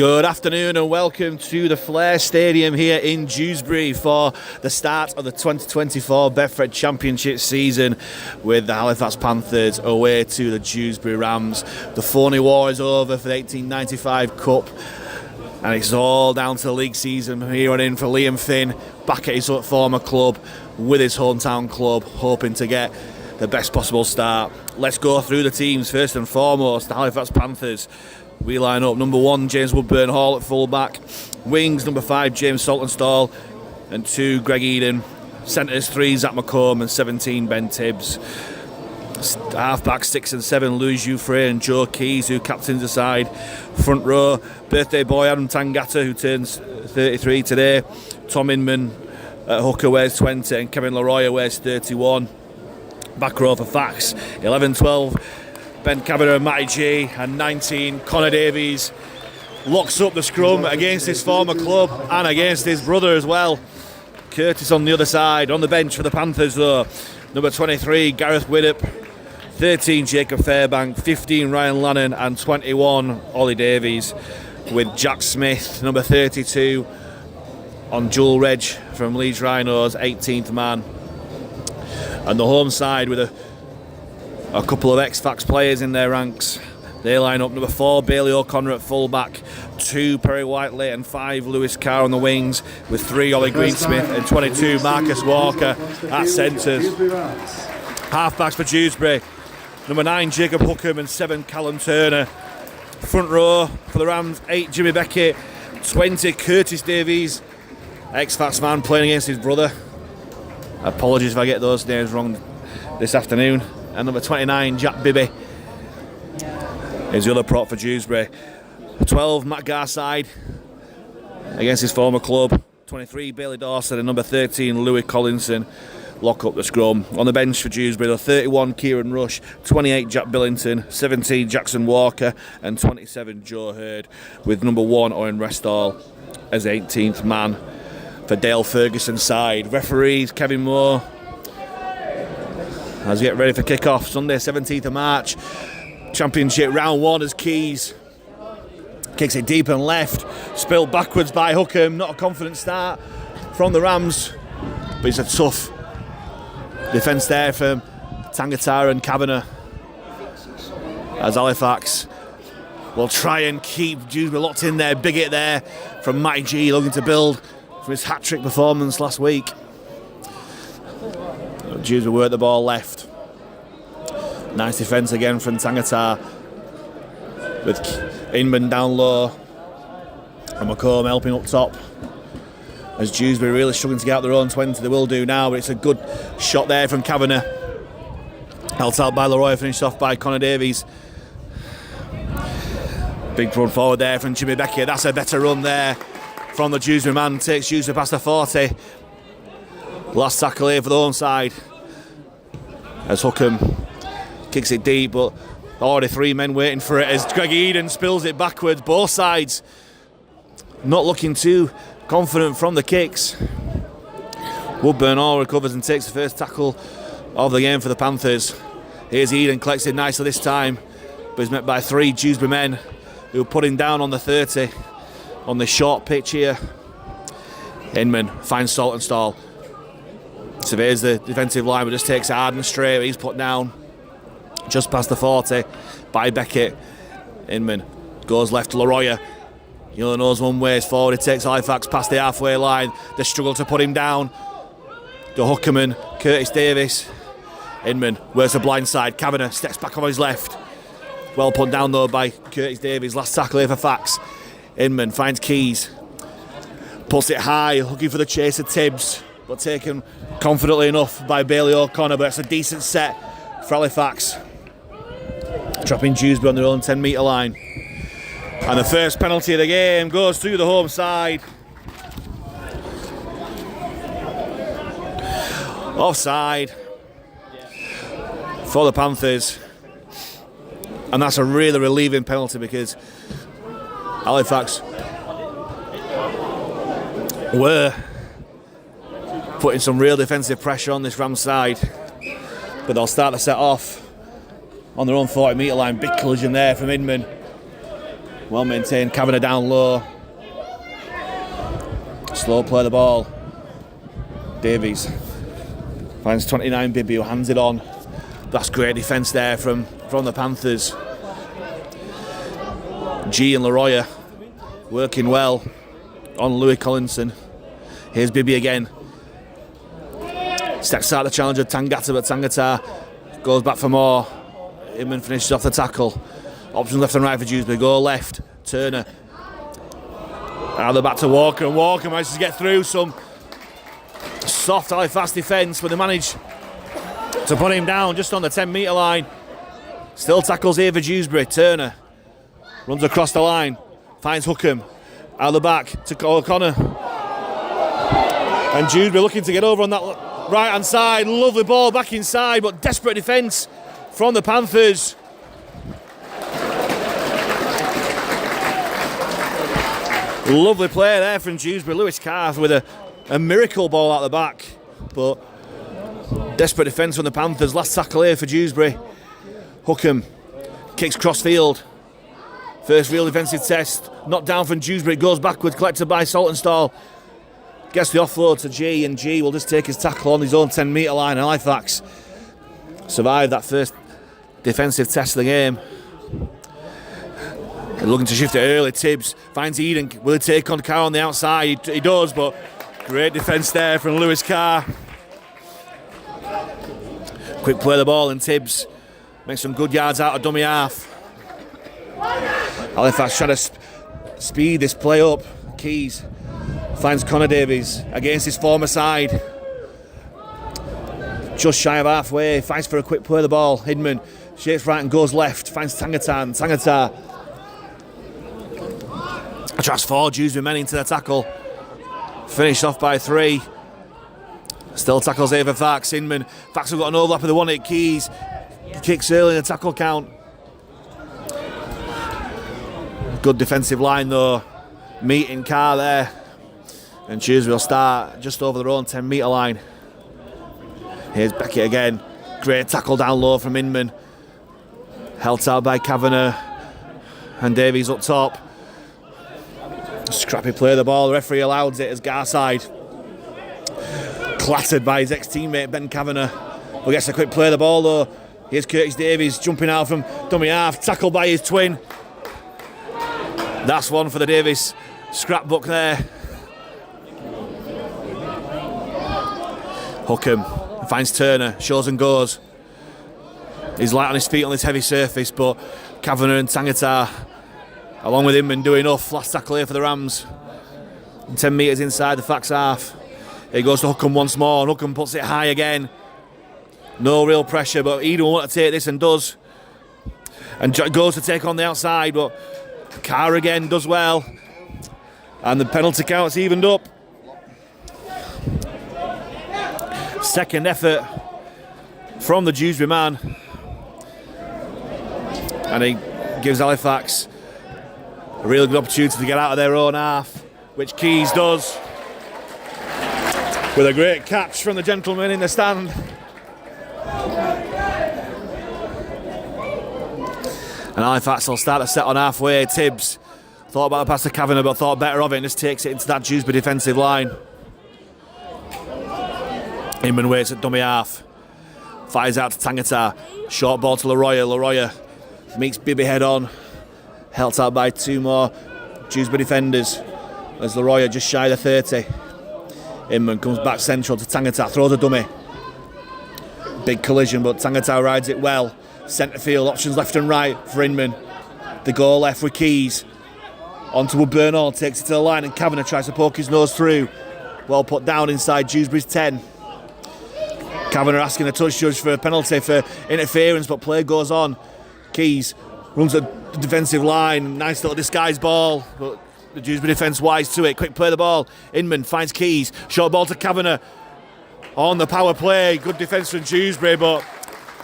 Good afternoon and welcome to the Flair Stadium here in Dewsbury for the start of the 2024 Betfred Championship season with the Halifax Panthers away to the Dewsbury Rams. The phony war is over for the 1895 Cup and it's all down to the league season from here on in for Liam Finn, back at his former club with his hometown club, hoping to get the best possible start. Let's go through the teams. First and foremost, the Halifax Panthers. We line up number 1, James Woodburn-Hall at full-back. Wings, number 5, James Saltonstall. And 2, Greg Eden. Centres, 3, Zach McComb. And 17, Ben Tibbs. Half-back, 6 and 7, Louis Jouffre and Joe Keys, who captains the side. Front row, birthday boy Adam Tangata, who turns 33 today. Tom Inman at hooker wears 20. And Kevin Leroy wears 31. Back row for Fax, 11, 12. Ben Kavanagh and Matty G, and 19, Connor Davies locks up the scrum against his former club and against his brother as well. Curtis on the other side, on the bench for the Panthers though. Number 23, Gareth Widdop, 13, Jacob Fairbank, 15, Ryan Lannon, and 21, Ollie Davies, with Jack Smith, number 32, on dual reg from Leeds Rhinos, 18th man. And the home side with a couple of X-Fax players in their ranks. They line up number 4, Bailey O'Connor at full-back, 2, Perry Whiteley, and 5, Lewis Carr on the wings, with 3, Ollie Greensmith, and 22, Marcus Walker at centres. Half-backs for Dewsbury, number 9, Jacob Hookham, and 7, Callum Turner. Front row for the Rams, 8, Jimmy Beckett, 20, Curtis Davies, X-Fax man playing against his brother. Apologies if I get those names wrong this afternoon. And number 29, Jack Bibby, is the other prop for Dewsbury. 12, Matt Garside against his former club. 23, Bailey Dawson, and number 13, Louis Collinson lock up the scrum. On the bench for Dewsbury, 31, Kieran Rush, 28, Jack Billington, 17, Jackson Walker, and 27, Joe Hurd, with number 1, Owen Restall as 18th man for Dale Ferguson's side. Referees, Kevin Moore. As we get ready for kick-off, Sunday 17th of March, Championship round 1 as Keys kicks it deep and left, spilled backwards by Hookham. Not a confident start from the Rams, but it's a tough defence there from Tangata and Kavanagh, as Halifax will try and keep Dewsbury locked in there. Big hit there from Matty G, looking to build from his hat-trick performance last week. Dewsbury work the ball left. Nice defence again from Tangata, with Inman down low and McComb helping up top. As Dewsbury really struggling to get out their own 20, they will do now, but it's a good shot there from Kavanagh. Held out by Leroy, finished off by Connor Davies. Big run forward there from Jimmy Beckett. That's a better run there from the Dewsbury man. Takes Dewsbury past the 40. Last tackle here for the home side, as Hookham kicks it deep, but already 3 men waiting for it as Greg Eden spills it backwards. Both sides not looking too confident from the kicks. Woodburn-Hall recovers and takes the first tackle of the game for the Panthers. Here's Eden, collects it nicely this time, but he's met by 3 Dewsbury men who put him down on the 30 on the short pitch here. Inman finds Saltonstall, surveys the defensive line, but just takes it hard and straight. He's put down just past the 40 by Beckett. Inman goes left to Leroy. He only knows one way is forward. He takes Halifax past the halfway line. They struggle to put him down. The Hookerman, Curtis Davis. Inman works the blind side. Kavanagh steps back on his left. Well put down though by Curtis Davies. Last tackle here for Fax. Inman finds Keys. Pulls it high, looking for the chase of Tibbs, but taken confidently enough by Bailey O'Connor. But it's a decent set for Halifax, trapping Dewsbury on their own 10-metre line. And the first penalty of the game goes through the home side. Offside for the Panthers, and that's a really relieving penalty because Halifax were putting some real defensive pressure on this Rams side, but they'll start the set off on their own 40-metre line. Big collision there from Inman. Well maintained, Kavanagh down low. Slow play the ball. Davies finds 29 Bibby, who hands it on. That's great defence there from the Panthers. G and Leroy working well on Louis Collinson. Here's Bibby again. Steps out the challenger Tangata, but Tangata goes back for more. Inman finishes off the tackle. Options left and right for Dewsbury. Go left. Turner. Now they're back to Walker, and Walker manages to get through some soft Halifax defence, but they manage to put him down just on the 10-metre line. Still tackles here for Dewsbury. Turner runs across the line, finds Hookham out the back to O'Connor. And Dewsbury looking to get over on that right-hand side. Lovely ball back inside, but desperate defence from the Panthers. Lovely play there from Dewsbury. Lewis Carr with a miracle ball out the back, but desperate defence from the Panthers. Last tackle here for Dewsbury. Hookham kicks crossfield. First real defensive test. Knocked down from Dewsbury. It goes backward, collected by Saltonstall. Gets the offload to G, and G will just take his tackle on his own 10-metre line. And Halifax survived that first defensive test of the game. They're looking to shift it early. Tibbs finds Eden. Will he take on Carr on the outside? He does, but great defence there from Lewis Carr. Quick play the ball, and Tibbs makes some good yards out of dummy half. Halifax trying to speed this play up. Keys finds Connor Davies against his former side. Just shy of halfway. Fights for a quick play the ball. Hidman shapes right and goes left. Finds Tangata. And Tangata tries 4 Dewsbury men into the tackle. Finished off by 3. Still tackles over Fax. Inman. Fax have got an overlap with the 1-8 Keys. Kicks early in the tackle count. Good defensive line though. Meeting Carr there. And Dewsbury will start just over their own 10-metre line. Here's Beckett again. Great tackle down low from Inman. Held out by Kavanagh. And Davies up top. Scrappy play the ball. The referee allows it as Garside. Clattered by his ex-teammate Ben Kavanagh. But gets a quick play the ball though. Here's Curtis Davies jumping out from dummy half. Tackled by his twin. That's one for the Davies scrapbook there. Hookham finds Turner. Shows and goes. He's light on his feet on this heavy surface, but Kavanagh and Tangata, along with him, and do enough. Last tackle here for the Rams. 10 metres inside the Fax half. He goes to Hookham once more, and Hookham puts it high again. No real pressure, but Eden will want to take this and does. And goes to take on the outside, but Carr again does well. And the penalty count's evened up. Second effort from the Dewsbury man. And he gives Halifax a really good opportunity to get out of their own half, which Keys does. With a great catch from the gentleman in the stand. And Halifax will start to set on halfway. Tibbs thought about the pass to Kavanagh, but thought better of it and just takes it into that Dewsbury defensive line. Inman waits at dummy half. Fires out to Tangata. Short ball to Leroy. Leroy meets Bibby head on. Held out by 2 more Dewsbury defenders. As Leroy just shy of 30. Inman comes back central to Tangata. Throws a dummy. Big collision, but Tangata rides it well. Centre field, options left and right for Inman. They go left with Keys. Onto Woodburn-Hall, takes it to the line, and Kavanagh tries to poke his nose through. Well put down inside Dewsbury's 10. Kavanagh asking a touch judge for a penalty for interference, but play goes on. Keys runs the defensive line, nice little disguised ball, but the Dewsbury defence wise to it. Quick play the ball. Inman finds Keys. Short ball to Kavanagh. On the power play, good defence from Dewsbury, but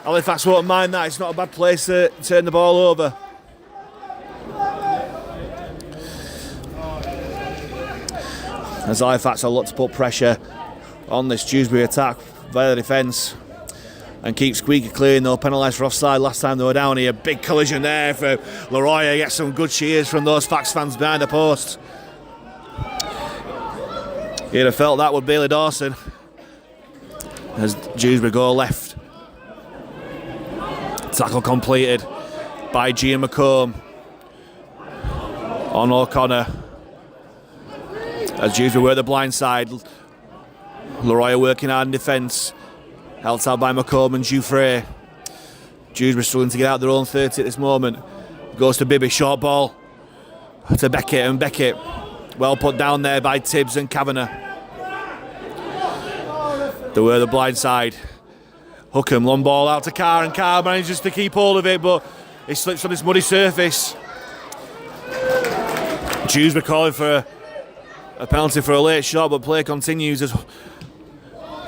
Halifax won't mind that. It's not a bad place to turn the ball over. As Halifax will look to put pressure on this Dewsbury attack via the defence. and keep squeaky clean. No penalised for offside last time they were down here. Big collision there for Leroy. Gets some good cheers from those Fax fans behind the post. You'd have felt that with Bailey Dawson as Dewsbury go left. Tackle completed by Gian McComb on O'Connor as Dewsbury were at the blind side. Leroy working hard in defence, held out by McComb and Dewsbury. Dewsbury struggling to get out their own 30 at this moment. Goes to Bibby, short ball to Beckett, and Beckett well put down there by Tibbs and Kavanagh. They were the blind side. Hookham, long ball out to Carr, and Carr manages to keep hold of it, but it slips on this muddy surface. Dewsbury calling for a penalty for a late shot, but play continues as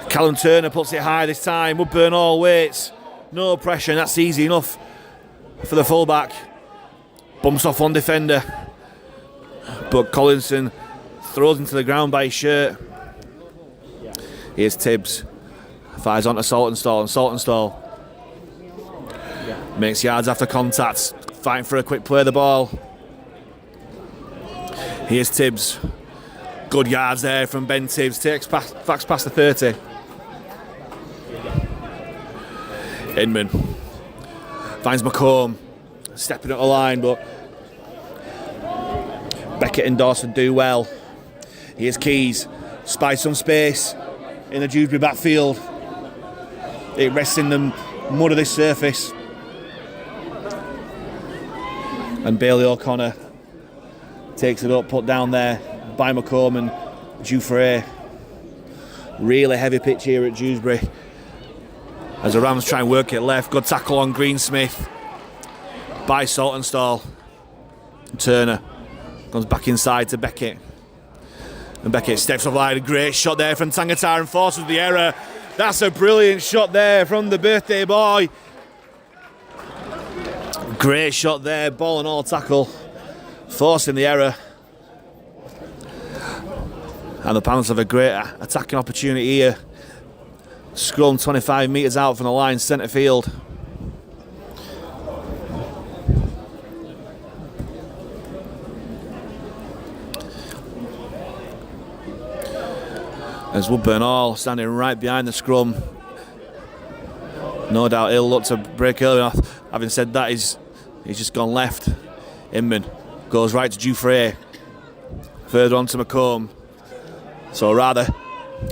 Callum Turner puts it high this time. Woodburn all waits, no pressure, and that's easy enough for the fullback. Bumps off one defender, but Collinson throws him to the ground by his shirt. Here's Tibbs, fires on to Saltonstall, and Saltonstall makes yards after contact, fighting for a quick play of the ball. Here's Tibbs, good yards there from Ben Tibbs, takes Fax past the 30. Inman finds McComb, stepping up the line, but Beckett and Dawson do well. Here's Keys, spies some space in the Dewsbury backfield. It rests in the mud of this surface. And Bailey O'Connor takes it up, put down there by McComb and Dewsbury. Really heavy pitch here at Dewsbury as the Rams try and work it left. Good tackle on Greensmith by Saltonstall. Turner comes back inside to Beckett, and Beckett steps up wide. A great shot there from Tangata and forces the error. That's a brilliant shot there from the birthday boy. Great shot there, ball and all tackle, forcing the error. And the Panthers have a great attacking opportunity here. Scrum 25 metres out from the line, centre field. As Woodburn all standing right behind the scrum. No doubt he'll look to break early enough. Having said that, he's just gone left. Inman goes right to Dewsbury. Further on to McComb. So a rather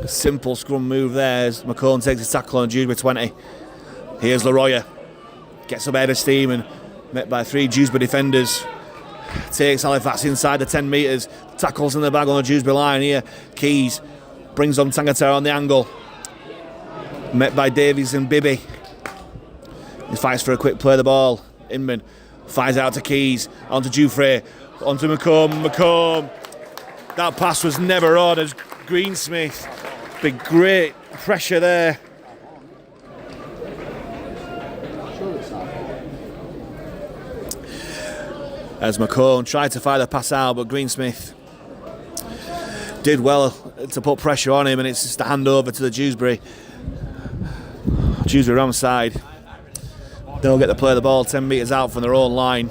simple scrum move there as McComb takes his tackle on Dewsbury 20. Here's Leroy. Gets up ahead of steam and met by three Dewsbury defenders. Takes Halifax inside the 10 metres. Tackles in the bag on the Dewsbury line here. Keys brings on Tangata on the angle. Met by Davies and Bibby. He fights for a quick play of the ball. Inman fires out to Keys. Onto Dewsbury. Onto McComb. McComb. That pass was never on as Greensmith. Big great pressure there. As McComb tried to fire the pass out, but Greensmith did well to put pressure on him, and it's just a handover to the Dewsbury Rams side. They'll get the play of the ball 10 metres out from their own line.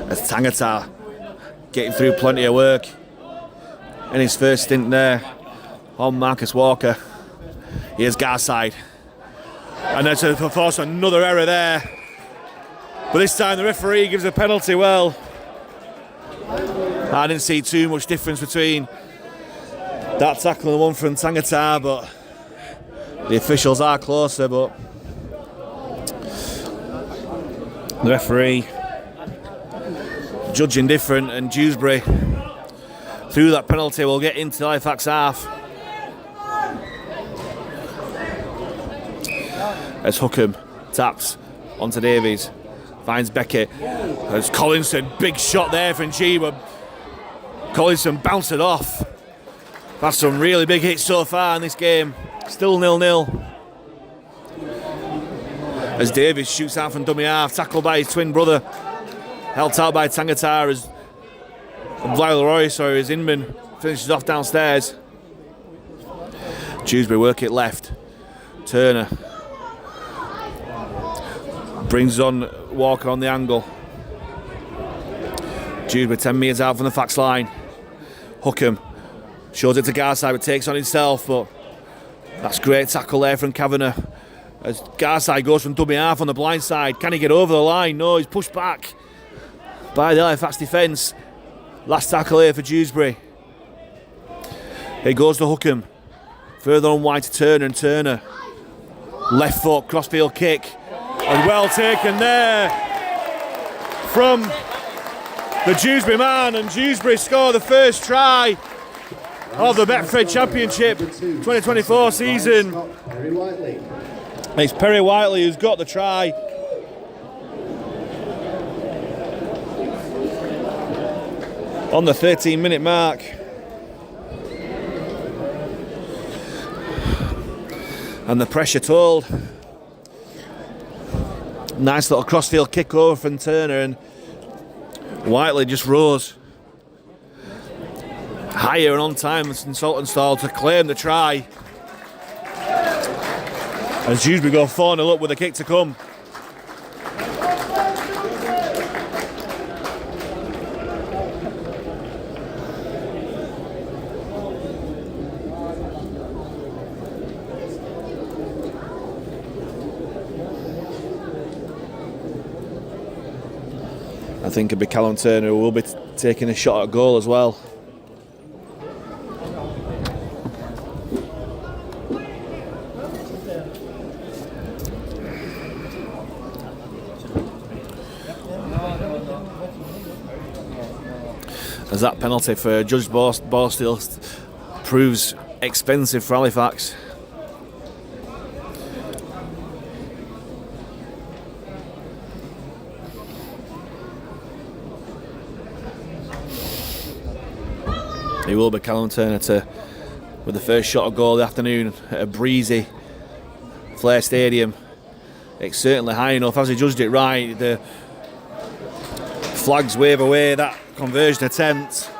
As Tangata getting through plenty of work in his first stint there on Marcus Walker. Here's Garside. And then to force another error there. But this time the referee gives a penalty. Well, I didn't see too much difference between that tackle and the one from Tangata, but the officials are closer. But the referee judging different, and Dewsbury through that penalty will get into Halifax half. As Hookham taps onto Davies, finds Beckett. As Collinson, big shot there from G, but Collinson bounced it off. That's some really big hits so far in this game. Still 0-0. As Davies shoots out from dummy half, tackled by his twin brother. Held out by Tangata as Leroy, as Inman finishes off downstairs. Dewsbury work it left. Turner brings on Walker on the angle. Dewsbury 10 metres out from the Fax line. Hookham shows it to Garside, but takes on himself, but that's great tackle there from Kavanagh. As Garside goes from dummy half on the blind side. Can he get over the line? No, he's pushed back by the Halifax defence. Last tackle here for Dewsbury. Here goes to Hookham. Further on wide to Turner, and Turner. Left foot, crossfield kick. And well taken there from the Dewsbury man. And Dewsbury score the first try of the Betfred Championship 2024 season. It's Perry Whiteley who's got the try. On the 13-minute mark. And the pressure told. Nice little crossfield kick over from Turner, and Whiteley just rose higher and on time than Saltonstall to claim the try. As Dewsbury go 4-0 up with a kick to come. I think it'll be Callum Turner who will be taking a shot at goal as well. As that penalty for Judge Barsteel proves expensive for Halifax. It will be Callum Turner with the first shot of goal of the afternoon at a breezy Flair Stadium. It's certainly high enough. As he judged it right, the flags wave away that conversion attempt.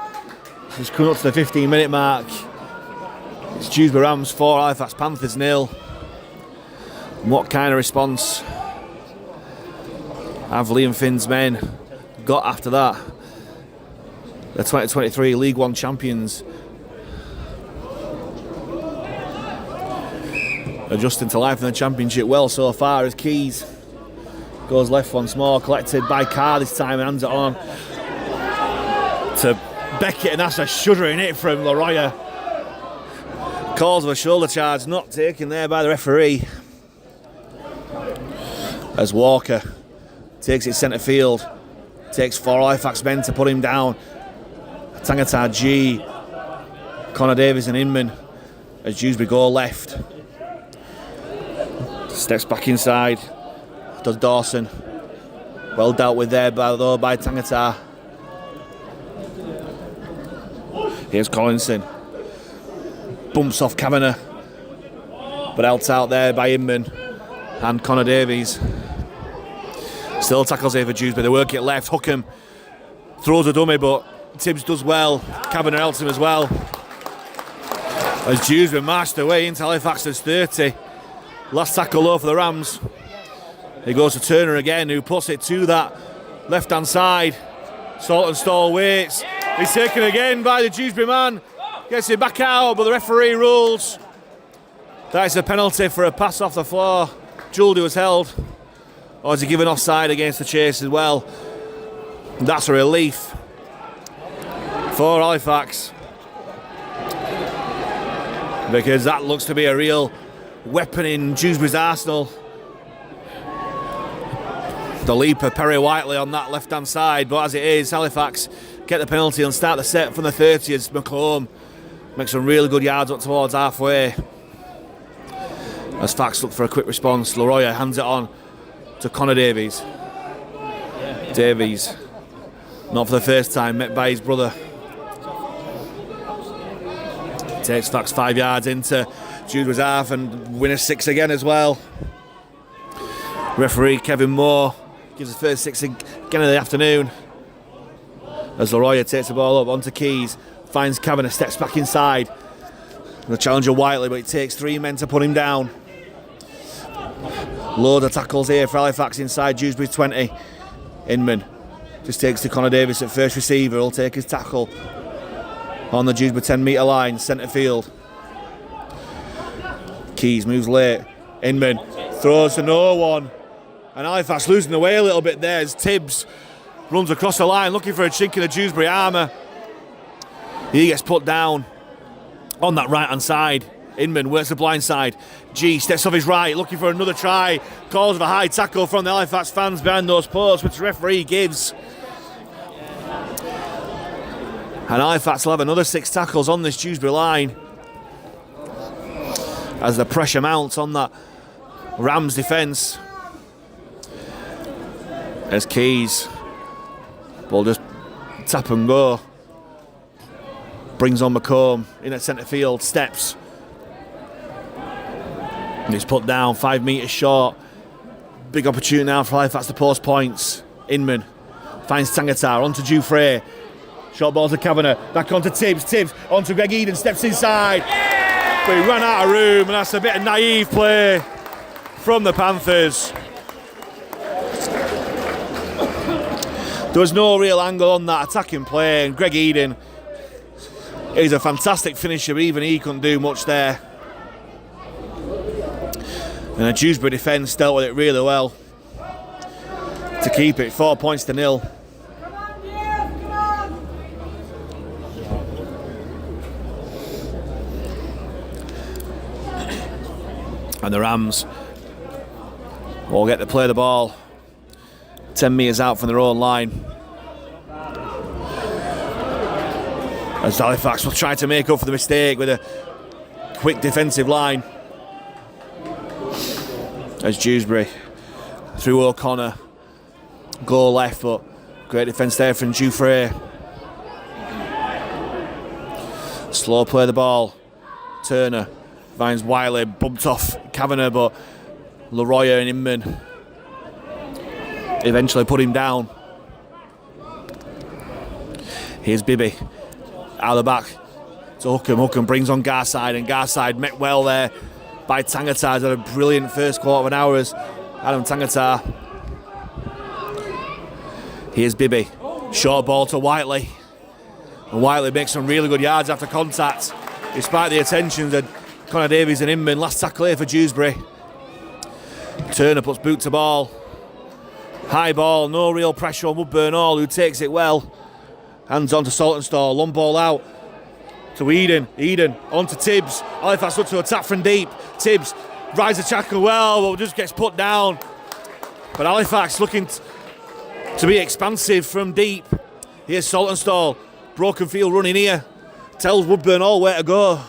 It's coming up to the 15-minute mark. It's Dewsbury Rams 4, Halifax Panthers 0. What kind of response have Liam Finn's men got after that? The 2023 League One champions adjusting to life in the Championship well so far, as Keys goes left once more, collected by Carr this time and hands it on to Beckett, and that's a shuddering hit from Laroya. Calls of a shoulder charge not taken there by the referee, as Walker takes it centre field, takes 4 Halifax men to put him down. Tangata G, Connor Davies and Inman, as Dewsbury go left. Steps back inside, does Dawson. Well dealt with there by Tangata. Here's Collinson. Bumps off Kavanagh, but helped out there by Inman and Connor Davies. Still tackles here for Dewsbury. They work it left. Hookham throws a dummy, but Tibbs does well. Kavanagh helps him as well. As Dewsbury marched away into Halifax's 30. Last tackle low for the Rams. He goes to Turner again, who puts it to that left-hand side. Saltonstall waits. He's taken again by the Dewsbury man. Gets it back out, but the referee rules that is a penalty for a pass off the floor. Juldy was held. Or is he given offside against the chase as well? That's a relief for Halifax, because that looks to be a real weapon in Dewsbury's arsenal. The leap of Perry Whiteley on that left-hand side, but as it is, Halifax get the penalty and start the set from the 30 as McComb makes some really good yards up towards halfway. As Fax look for a quick response, Laroya hands it on to Connor Davies. Davies, not for the first time, met by his brother. Takes Fax 5 yards into Dewsbury's half and win a 6 again as well. Referee Kevin Moore gives the first 6 again of the afternoon. As Laroya takes the ball up onto Keys, finds Kavanagh, steps back inside. The challenger Whiteley, but it takes 3 men to put him down. Load of tackles here for Halifax inside Dewsbury 20. Inman just takes to Connor Davis at first receiver. He'll take his tackle on the Dewsbury 10 metre line, centre field. Keys moves late. Inman throws to no one. And Halifax losing the way a little bit there as Tibbs runs across the line looking for a chink in the Dewsbury armour. He gets put down on that right hand side. Inman works the blind side. G steps off his right, looking for another try. Calls for a high tackle from the Halifax fans behind those posts, which the referee gives. And Halifax will have another 6 tackles on this Dewsbury line as the pressure mounts on that Rams defence. As Keys will just tap and go. Brings on McComb in at centre field, steps. And he's put down 5 metres short. Big opportunity now for Halifax to post points. Inman finds Tangatar onto Dewfrey. Short ball to Kavanagh. Back onto Tibbs. Tibbs onto Greg Eden. Steps inside. But he ran out of room, and that's a bit of naive play from the Panthers. There was no real angle on that attacking play, and Greg Eden is a fantastic finisher, but even he couldn't do much there. And the Dewsbury defence dealt with it really well to keep it 4 points to 0. And the Rams will get to play the ball 10 metres out from their own line. As Halifax will try to make up for the mistake with a quick defensive line. As Dewsbury through O'Connor, goal left, but great defence there from Dewfrey. Slow play the ball. Turner finds Wiley, bumped off Kavanagh, but Leroy and Inman eventually put him down. Here's Bibby out of the back to Hookham. Hookham brings on Garside, and Garside met well there by Tangatar. Had a brilliant first quarter of an hour as Adam Tangatar. Here's Bibby, short ball to Whiteley, and Whiteley makes some really good yards after contact despite the attentions of Connor Davies and Inman. Last tackle here for Dewsbury. Turner puts boot to ball. High ball, no real pressure on Woodburn Hall, who takes it well. Hands on to Saltonstall, long ball out to Eden. Eden onto Tibbs. Halifax look to attack from deep. Tibbs rides the tackle well, but just gets put down. But Halifax looking to be expansive from deep. Here's Saltonstall, broken field running here. Tells Woodburn Hall where to go.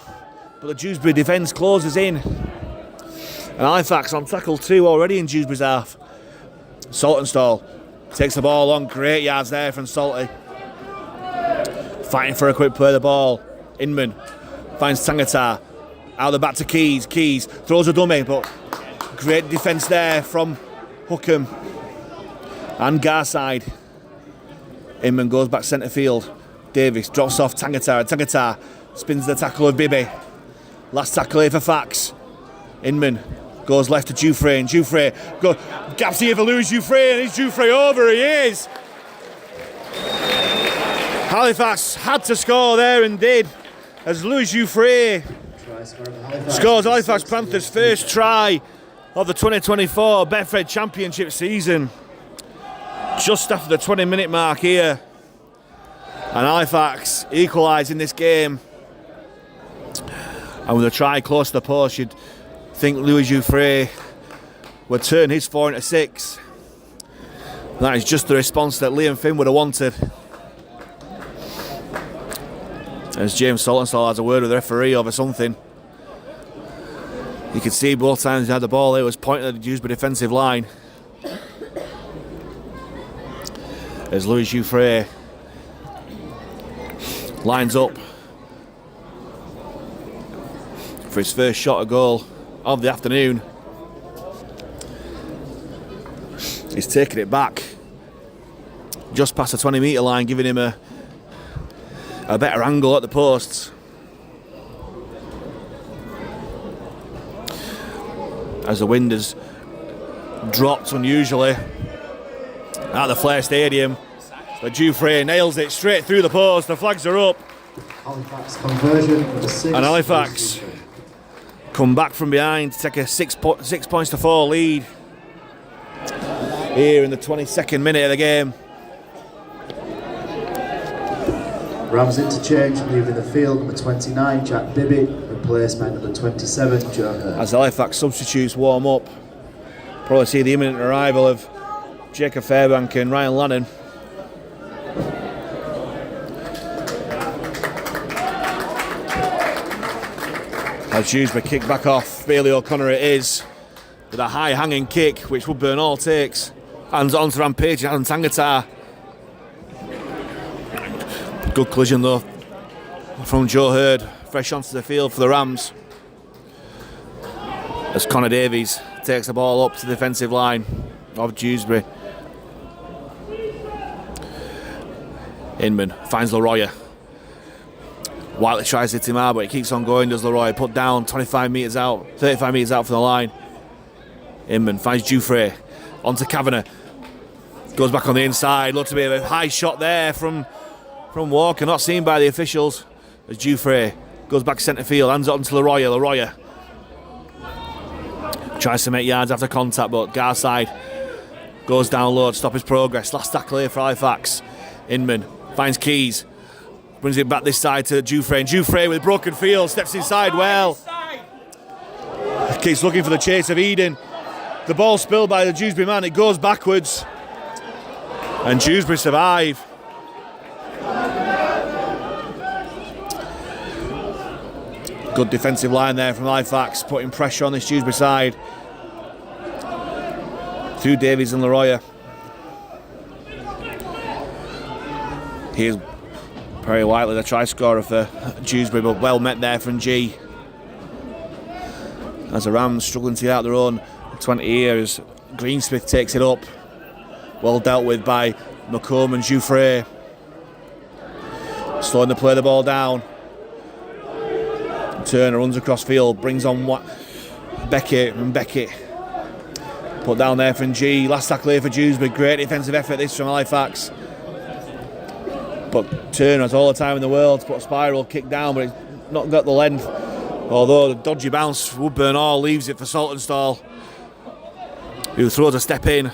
But the Dewsbury defence closes in. And Halifax on tackle 2 already in Dewsbury's half. Saltonstall takes the ball on, great yards there from Salty. Fighting for a quick play of the ball. Inman finds Tangatar. Out the back to Keys. Keys throws a dummy, but great defence there from Hookham and Garside. Inman goes back centre field. Davis drops off Tangatar. Tangatar spins the tackle of Bibby. Last tackle here for Fax. Inman goes left to Dewfrey, and Dewfrey gaps here for Louis Dewfrey, and is Dewfrey over? He is. Halifax had to score there and did, as Louis Dewfrey scores Halifax Panthers' first try of the 2024 Betfred Championship season. Just after the 20-minute mark here. And Halifax equalising this game. And with a try close to the post, you'd think Louis Dewfrey would turn his 4 into 6. And that is just the response that Liam Finn would have wanted. As James Saltonstall has a word with the referee over something. You could see both times he had the ball, it was pointed at the Dewsbury defensive line. As Louis Dewfrey lines up for his first shot at goal of the afternoon. He's taking it back just past the 20 metre line, giving him a better angle at the posts. as the wind has dropped unusually at the Flair Stadium. But Dewsbury nails it straight through the post. The flags are up. Halifax conversion for the 6. And Halifax come back from behind to take a 6 points to 4 lead here in the 22nd minute of the game. Rams interchange, leaving the field, number 29, Jack Bibby, replacement number 27, Joe Hurt. As the Halifax substitutes warm up, probably see the imminent arrival of Jacob Fairbank and Ryan Lannon. As Dewsbury kick back off, Bailey O'Connor it is, with a high hanging kick which Woodburn Hall takes. Hands onto Rampage and Tangata. Good collision though from Joe Hurd, fresh onto the field for the Rams. As Connor Davies takes the ball up to the defensive line of Dewsbury. Inman finds Leroy. Whiteley tries to hit him out, but he keeps on going, does Leroy. Put down 35 metres out from the line. Inman finds Dewsbury onto Kavanagh. Goes back on the inside. Looked to be a high shot there from Walker, not seen by the officials. As Dewsbury goes back centre field, hands it on to Leroy. Leroy tries to make yards after contact, but Garside goes down low to stop his progress. Last tackle here for Halifax. Inman finds Keys. Brings it back this side to Dewsbury. And Dewsbury with broken field steps inside well. Keeps looking for the chase of Eden. The ball spilled by the Dewsbury man. It goes backwards. And Dewsbury survive. Good defensive line there from Halifax, putting pressure on this Dewsbury side. Through Davies and Leroy. Here's Perry Whiteley, the try scorer for Dewsbury, but well met there from G. As the Rams struggling to get out their own 20 here, as Greensmith takes it up. Well dealt with by McComb and Dewsbury. Slowing to play the ball down. Turner runs across field, brings on Beckett, and Beckett put down there from G. Last tackle here for Dewsbury. Great defensive effort this from Halifax. But Turner has all the time in the world to put a spiral kick down, but it's not got the length. Although the dodgy bounce, Woodburn Hall leaves it for Saltonstall, who throws a step in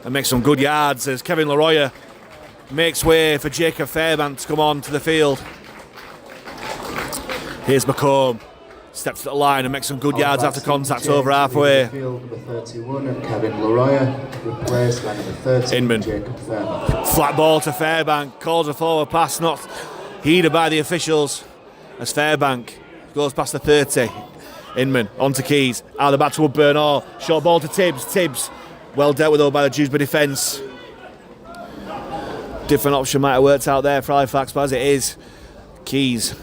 and makes some good yards as Kevin Leroy makes way for Jacob Fairbank to come on to the field. Here's McComb, steps to the line and makes some good yards after contact over halfway. Field number 31 and Kevin Leroy, replacement number 30, Inman. Jacob Fairbank. Flat ball to Fairbank, calls a forward pass, not heeded by the officials as Fairbank goes past the 30. Inman onto Keys, out of the back to Woodburn Hall, short ball to Tibbs, well dealt with though by the Dewsbury defence. Different option might have worked out there for Halifax, but as it is, Keys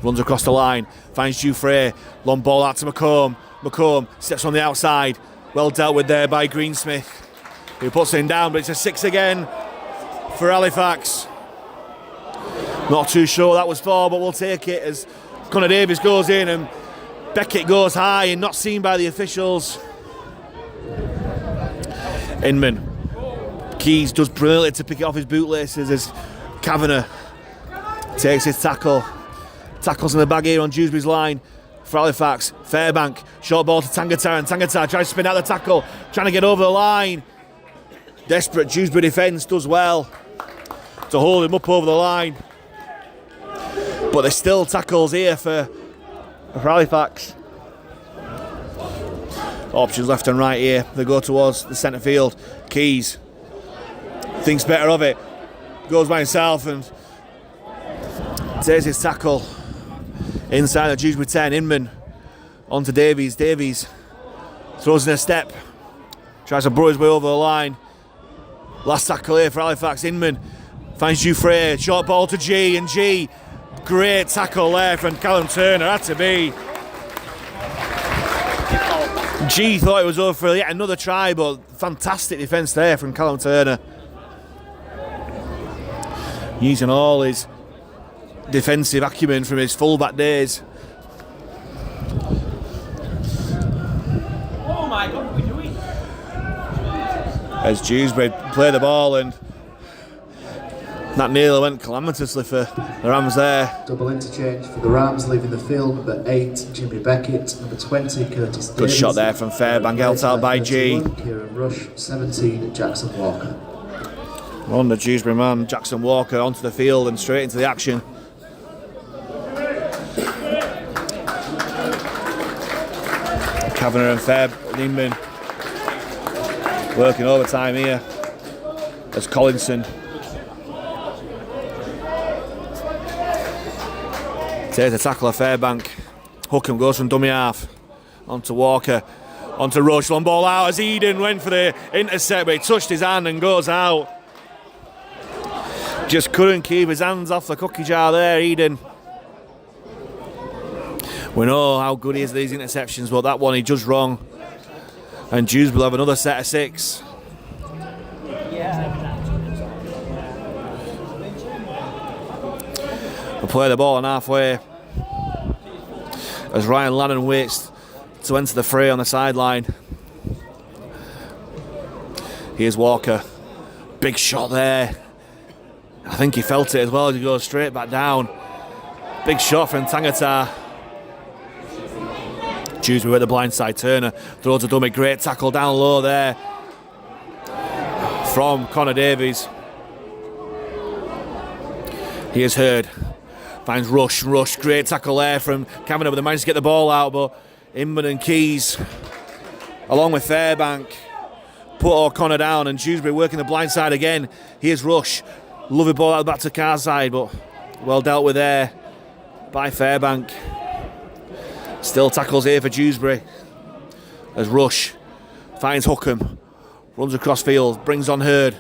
runs across the line, finds Dewsbury, long ball out to McComb steps on the outside, well dealt with there by Greensmith, who puts him down, but it's a 6 again for Halifax. Not too sure what that was for, but we'll take it as Connor Davies goes in and Beckett goes high and not seen by the officials. Inman. Keys does brilliantly to pick it off his bootlaces as Kavanagh takes his tackle. Tackles in the bag here on Dewsbury's line for Halifax. Fairbank, short ball to Tangata, and Tangata tries to spin out the tackle, trying to get over the line. Desperate Dewsbury defence does well to hold him up over the line. But there's still tackles here for Halifax. Options left and right here. They go towards the centre field. Keys thinks better of it. Goes by himself and takes his tackle inside the Dewsbury 10. Inman onto Davies. Davies throws in a step. Tries to burrow his way over the line. Last tackle here for Halifax. Inman finds Dewsbury. Short ball to G, and G. Great tackle there from Callum Turner. Had to be. G thought it was over for yet another try, but fantastic defence there from Callum Turner. Using all his defensive acumen from his fullback days. as Dewsbury play the ball, and that nearly went calamitously for the Rams there. Double interchange for the Rams, leaving the field. Number 8, Jimmy Beckett. Number 20, Curtis Good Davis. shot there from Fairbank, held out by G. Kieran Rush, 17, Jackson Walker. On the Dewsbury man, Jackson Walker onto the field and straight into the action. Kavanagh and Fair Inman working overtime here as Collinson takes a tackle of Fairbank. Hookham goes from dummy half onto Walker, onto Rush, long ball out as Eden went for the intercept, but he touched his hand and goes out. Just couldn't keep his hands off the cookie jar there, Eden. We know how good he is at these interceptions, but that one he judged wrong. And Dewsbury will have another set of 6. We'll play the ball on halfway as Ryan Lannon waits to enter the fray on the sideline. Here's Walker. Big shot there. I think he felt it as well as he goes straight back down. Big shot from Tangata. Dewsbury with the blind side. Turner throws a dummy. Great tackle down low there from Connor Davies. Here's Hurd. Finds Rush. Great tackle there from Kavanagh, but they managed to get the ball out. But Inman and Keys, along with Fairbank, put O'Connor down, and Dewsbury working the blind side again. Here's Rush. Lovely ball out back to Carr's side, but well dealt with there by Fairbank. Still tackles here for Dewsbury as Rush finds Hookham, runs across field, brings on Hurd,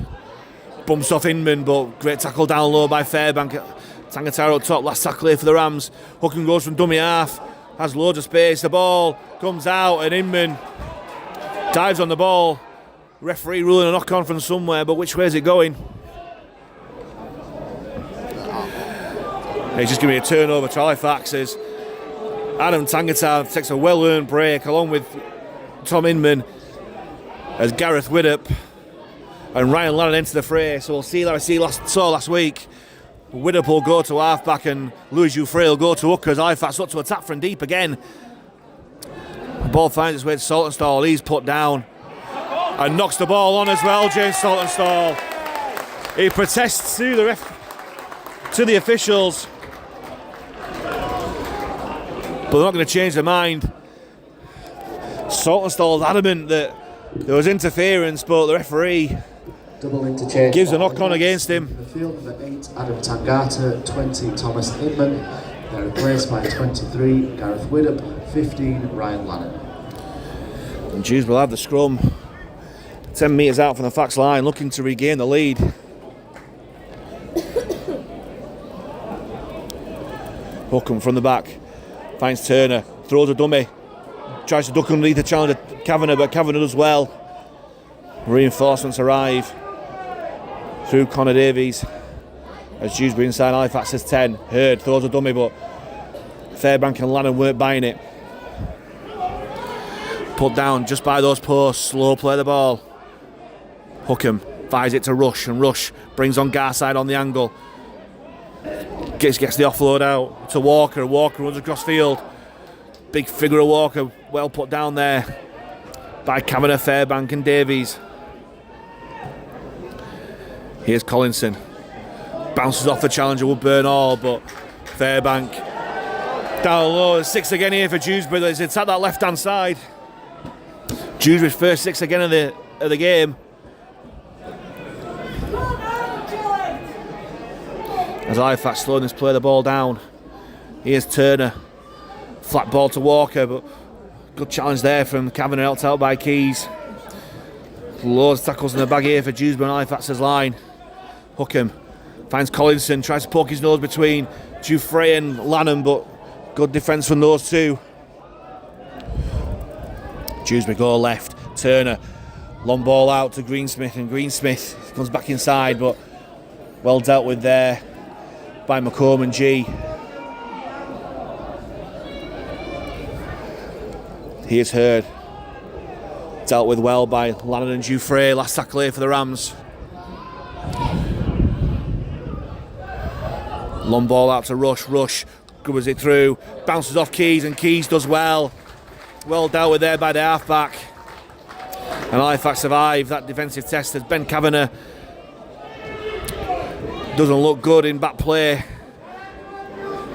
bumps off Inman, but great tackle down low by Fairbank. Tangataro up top, last tackle here for the Rams. Hookham goes from dummy half, has loads of space, the ball comes out and Inman dives on the ball. Referee ruling a knock on from somewhere, but which way is it going? It's just going to be a turnover to Halifax as Adam Tangata takes a well-earned break along with Tom Inman as Gareth Widdop and Ryan Lannon enter the fray. So we'll see like we saw last week. Widdop will go to half-back and Louis Jouffre will go to hooker as Halifax look to attack from deep again. The ball finds its way to Saltonstall. He's put down and knocks the ball on as well, James Saltonstall. He protests to the officials, but they're not going to change their mind. Saltonstall's adamant that there was interference, but the referee Double interchange gives a knock on against him. The field, number 8, Adam Tangata, 20, Thomas Inman. They're replaced by 23, Gareth Widdop, 15, Ryan Lannon. And Dewsbury will have the scrum 10 metres out from the Fax line, looking to regain the lead. Hookham from the back, finds Turner, throws a dummy, tries to duck underneath the challenger Kavanagh, but Kavanagh does well. Reinforcements arrive through Connor Davies as Dewsbury inside Halifax's 10. Hurd throws a dummy, but Fairbank and Lannon weren't buying it. Put down just by those posts, slow play the ball. Hookham fires it to Rush, and Rush brings on Garside on the angle. Gets the offload out to Walker. Walker runs across field. Big figure of Walker, well put down there by Kavanagh, Fairbank and Davies. Here's Collinson. Bounces off the challenger Woodburn Hall, but Fairbank down low. 6 again here for Dewsbury. It's at that left hand side. Dewsbury's first 6 again of the game. As Halifax slowing this play the ball down. Here's Turner. Flat ball to Walker, but good challenge there from Kavanagh, helped out by Keys. Loads of tackles in the bag here for Dewsbury and Halifax's line. Hookham finds Collinson, tries to poke his nose between Jouffre and Lannon, but good defence from those two. Dewsbury go left. Turner, long ball out to Greensmith, and Greensmith comes back inside, but well dealt with there by McComb and G. Here's Hurd. Dealt with well by Lannan and Dewsbury. Last tackle here for the Rams. Long ball out to Rush. Rush covers it through. Bounces off Keys, and Keys does well. Well dealt with there by the halfback. And Halifax survive that defensive test as Ben Kavanagh doesn't look good in back play.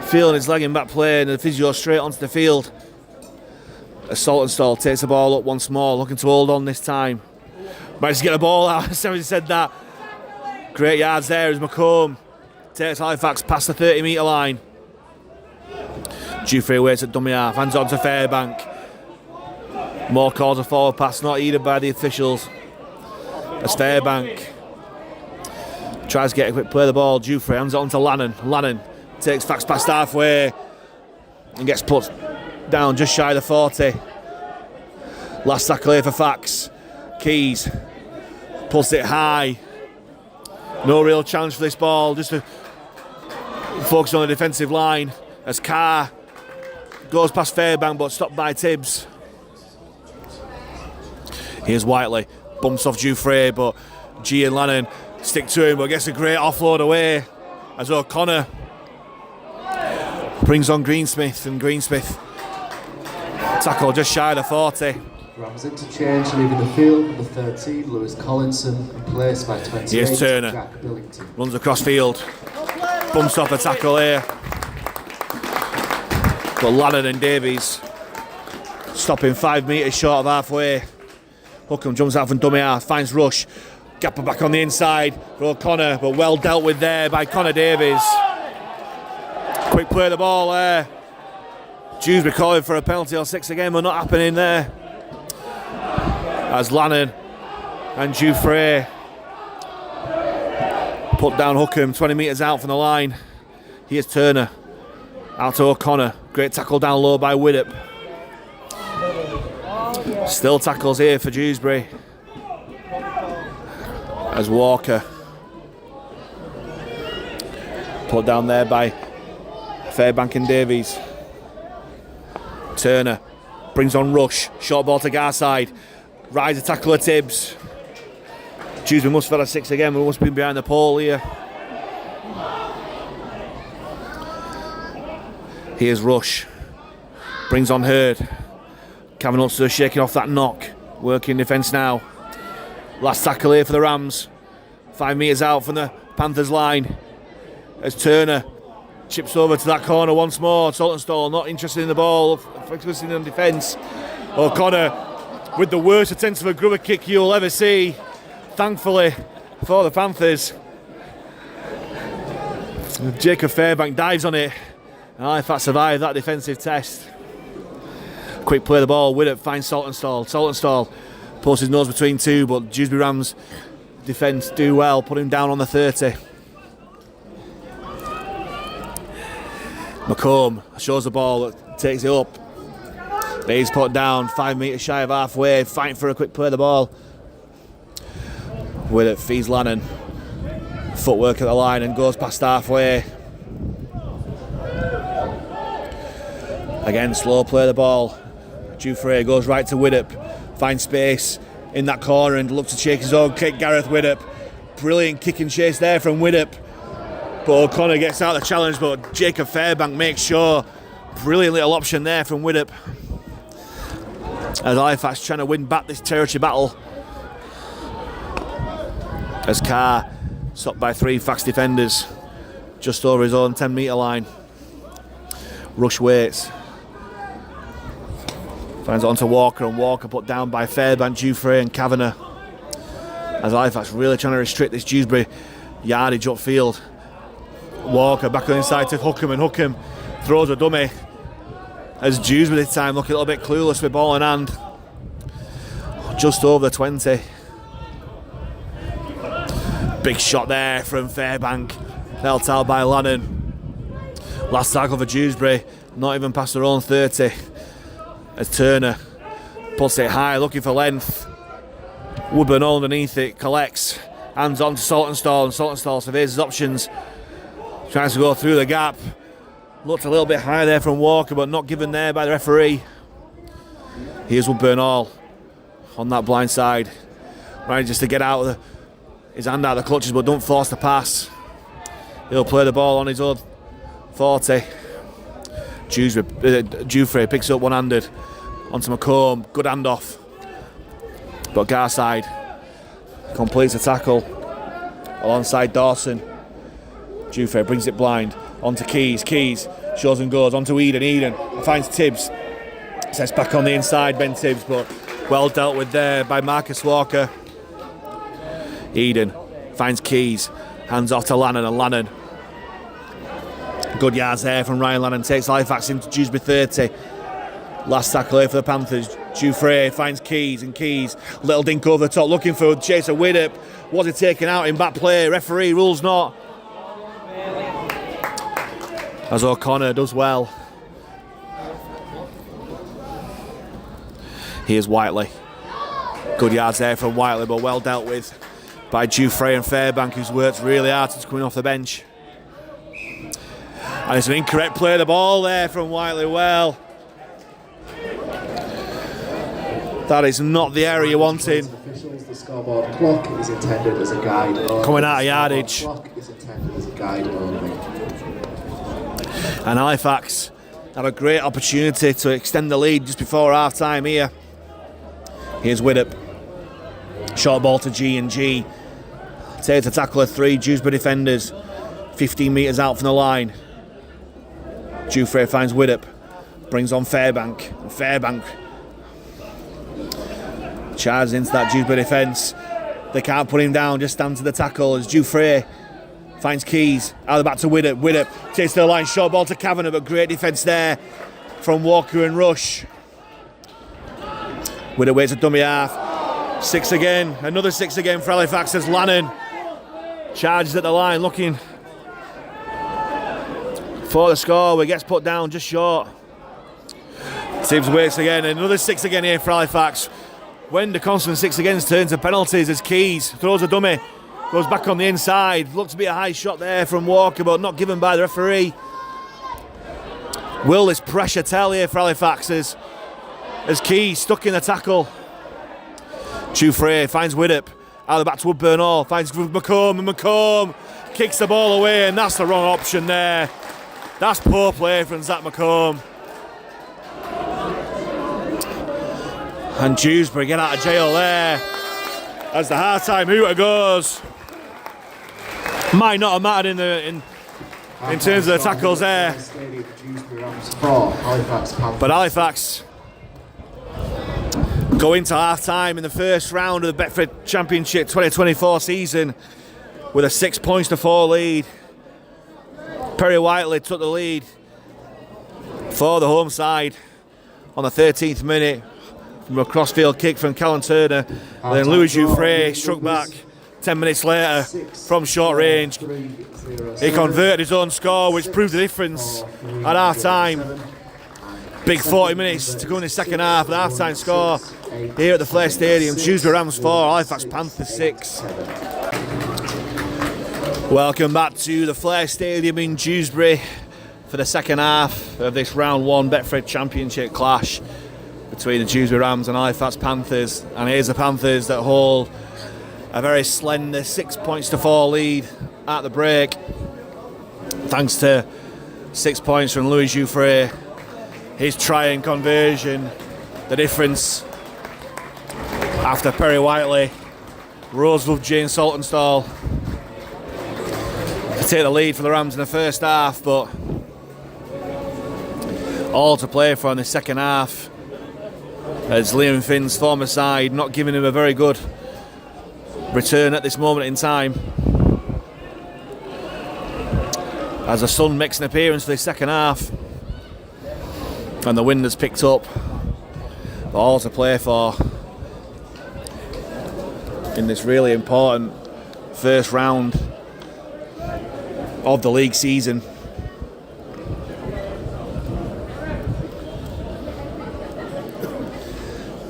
Feeling his leg in back play, and the physio straight onto the field. As Saltonstall takes the ball up once more, looking to hold on this time. Managed to get the ball out. Somebody said that. Great yards there as McComb takes Halifax past the 30-metre line. Dewsbury waits at dummy half, hands on to Fairbank. More calls a forward pass, not heeded by the officials. As Fairbank tries to get a quick play of the ball, Dewsbury hands it on to Lannan. Lannan takes Fax past halfway and gets put down just shy of the 40. Last tackle here for Fax. Keys pulls it high. No real challenge for this ball, just to focus on the defensive line as Carr goes past Fairbank but stopped by Tibbs. Here's Whiteley, bumps off Dewsbury, but G and Lannan stick to him, but gets a great offload away as O'Connor brings on Greensmith, and Greensmith tackle just shy of the 40. Rams interchange, leaving the field number 13, Lewis Collinson, and placed by 28, here's Turner. Jack Billington. Runs across field, bumps off a tackle here. But Lannan and Davies stopping 5 metres short of halfway. Hookham jumps out from dummy half, finds Rush. Gapper back on the inside for O'Connor, but well dealt with there by Connor Davies. Quick play of the ball there. Dewsbury calling for a penalty or 6 again, but not happening there. As Lannan and Dewsbury put down Hookham 20 metres out from the line. Here's Turner out to O'Connor. Great tackle down low by Widdop. Still tackles here for Dewsbury. As Walker put down there by Fairbank and Davies. Turner brings on Rush. Short ball to Garside. Rides a tackle of Tibbs. Dewsbury must have had a 6 again, but must have been behind the pole here. Here's Rush. Brings on Hurd. Kavanagh still shaking off that knock. Working defence now. Last tackle here for the Rams. 5 metres out from the Panthers line. As Turner chips over to that corner once more. Saltonstall not interested in the ball, focusing on defence. O'Connor with the worst attempt of a grubber kick you'll ever see. Thankfully for the Panthers. Jacob Fairbank dives on it. And Halifax survived that defensive test. Quick play of the ball. Widdop finds Saltonstall. Saltonstall pulls his nose between two, but Dewsbury Rams defence do well, put him down on the 30. McComb shows the ball, takes it up. But he's put down 5 metres shy of halfway, fighting for a quick play of the ball. Widdop feeds Lannan. Footwork at the line and goes past halfway. Again, slow play of the ball. Dewsbury goes right to Widdop, finds space in that corner and looks to shake his own kick. Gareth Widdop, brilliant kick and chase there from Widdop. But O'Connor gets out the challenge, but Jacob Fairbank makes sure. Brilliant little option there from Widdop. As Halifax trying to win back this territory battle. As Carr stopped by 3 Fax defenders just over his own 10 metre line. Rush waits. Finds it onto Walker, and Walker put down by Fairbank, Dewsbury and Kavanagh. As Halifax really trying to restrict this Dewsbury yardage upfield. Walker back on the inside to Hookham, and Hookham throws a dummy. As Dewsbury this time looking a little bit clueless with ball in hand. Just over the 20. Big shot there from Fairbank. Held out by Lannan. Last tackle for Dewsbury, not even past their own 30. As Turner puts it high, looking for length. Woodburn underneath it, collects. Hands on to Saltonstall, and Saltonstall surveys his options. Tries to go through the gap. Looked a little bit high there from Walker, but not given there by the referee. Here's Woodburn Hall. on that blind side. Manages to get out his hand out of the clutches, but don't force the pass. He'll play the ball on his own 40. Dewsbury picks up one-handed onto McComb. Good handoff. But Garside completes the tackle alongside Dawson. Dewsbury brings it blind onto Keys. Keys shows and goes onto Eden. Eden finds Tibbs. Sets back on the inside, Ben Tibbs, but well dealt with there by Marcus Walker. Eden finds Keys. Hands off to Lannon, and Lannon. Good yards there from Ryan Lannon. Takes Halifax into Dewsbury 30. Last tackle here for the Panthers. Dewsbury finds Keys, and Keys, little dink over the top, looking for Chaser Widdop. Was it taken out in back play? Referee rules not. As O'Connor does well. Here's Whiteley. Good yards there from Whiteley, but well dealt with by Dewsbury and Fairbank, who's worked really hard since coming off the bench. And it's an incorrect play of the ball there from Whiteley. Well, that is not the area you're wanting. The scoreboard clock is intended as a guide only. Coming out of yardage. The clock is intended as a guide only. And Halifax have a great opportunity to extend the lead just before half time here. Here's Widdop. Short ball to G&G. Takes a tackle of 3 Dewsbury defenders. 15 metres out from the line. Dewsbury finds Widdop. Brings on Fairbank. And Fairbank charges into that Dewsbury defence. They can't put him down, just stand to the tackle as Dewsbury finds Keys. Out of the back to Widdop. Widdop takes to the line. Short ball to Kavanagh, but great defence there from Walker and Rush. Widdop waits a dummy half. 6 again. Another 6 again for Halifax as Lannon charges at the line looking for the score, but gets put down just short. Tibbs waits again. Another 6 again here for Halifax. When the constant 6 against turns to penalties as Keys throws a dummy, goes back on the inside. Looked to be a high shot there from Walker, but not given by the referee. Will this pressure tell here for Halifax as Keys stuck in the tackle? Dewsbury finds Widdop. Out of the back to Woodburn Hall. Finds McComb, and McComb kicks the ball away, and that's the wrong option there. That's poor play from Zach McComb. And Dewsbury get out of jail there as the half-time hooter goes. Might not have mattered in terms of the tackles there. But Halifax go into half-time in the first round of the Betfred Championship 2024 season with a 6-4 lead. Perry Whiteley took the lead for the home side on the 13th minute from a crossfield kick from Callum Turner. Then Louis Dewsbury struck back 10 minutes later from short range. He converted his own score, which proved the difference at half-time. Big 40 minutes to go in the second half. The half-time score here at the Flair Stadium. Dewsbury Rams 4, Halifax Panthers 6. Welcome back to the Flair Stadium in Dewsbury for the second half of this round 1 Betfred Championship clash between the Dewsbury Rams and Halifax Panthers. And here's the Panthers that hold a very slender 6-4 lead at the break, thanks to 6 points from Louis Dewsbury. His try and conversion, the difference after Perry Whiteley rose with Jane Saltonstall to take the lead for the Rams in the first half, but all to play for in the second half as Liam Finn's former side not giving him a very good return at this moment in time, as the sun makes an appearance for the second half and the wind has picked up. But all to play for in this really important first round of the league season.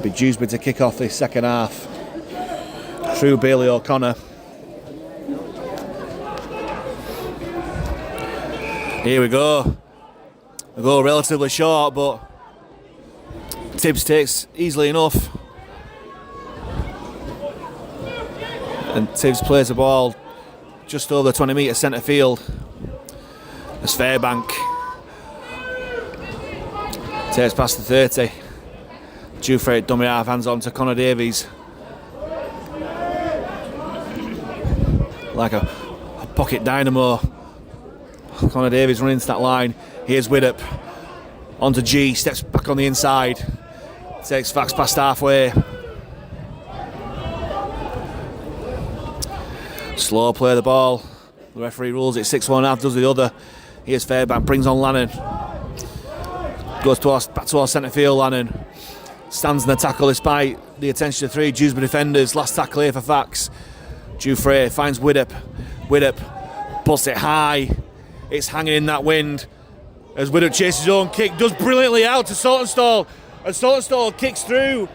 Be Dewsbury to kick off this second half through Bailey O'Connor. Here we go. We go relatively short, but Tibbs takes easily enough And Tibbs plays the ball just over 20 metres centre field as Fairbank takes past the 30. Dewsbury dummy half, hands on to Connor Davies. Like a pocket dynamo. Connor Davies running into that line. Here's Widdop. Onto G, steps back on the inside. Takes Fax past halfway. Slow play of the ball. The referee rules it 6-1.5, does the other. Here's Fairbank, brings on Lannon. Goes back towards centre field, Lannon. Stands in the tackle despite the attention of 3 Dewsbury defenders. Last tackle here for Fax. Dewsbury finds Widdop. Widdop puts it high. It's hanging in that wind as Widdop chases his own kick. Does brilliantly out to Saltonstall. And Saltonstall kicks through.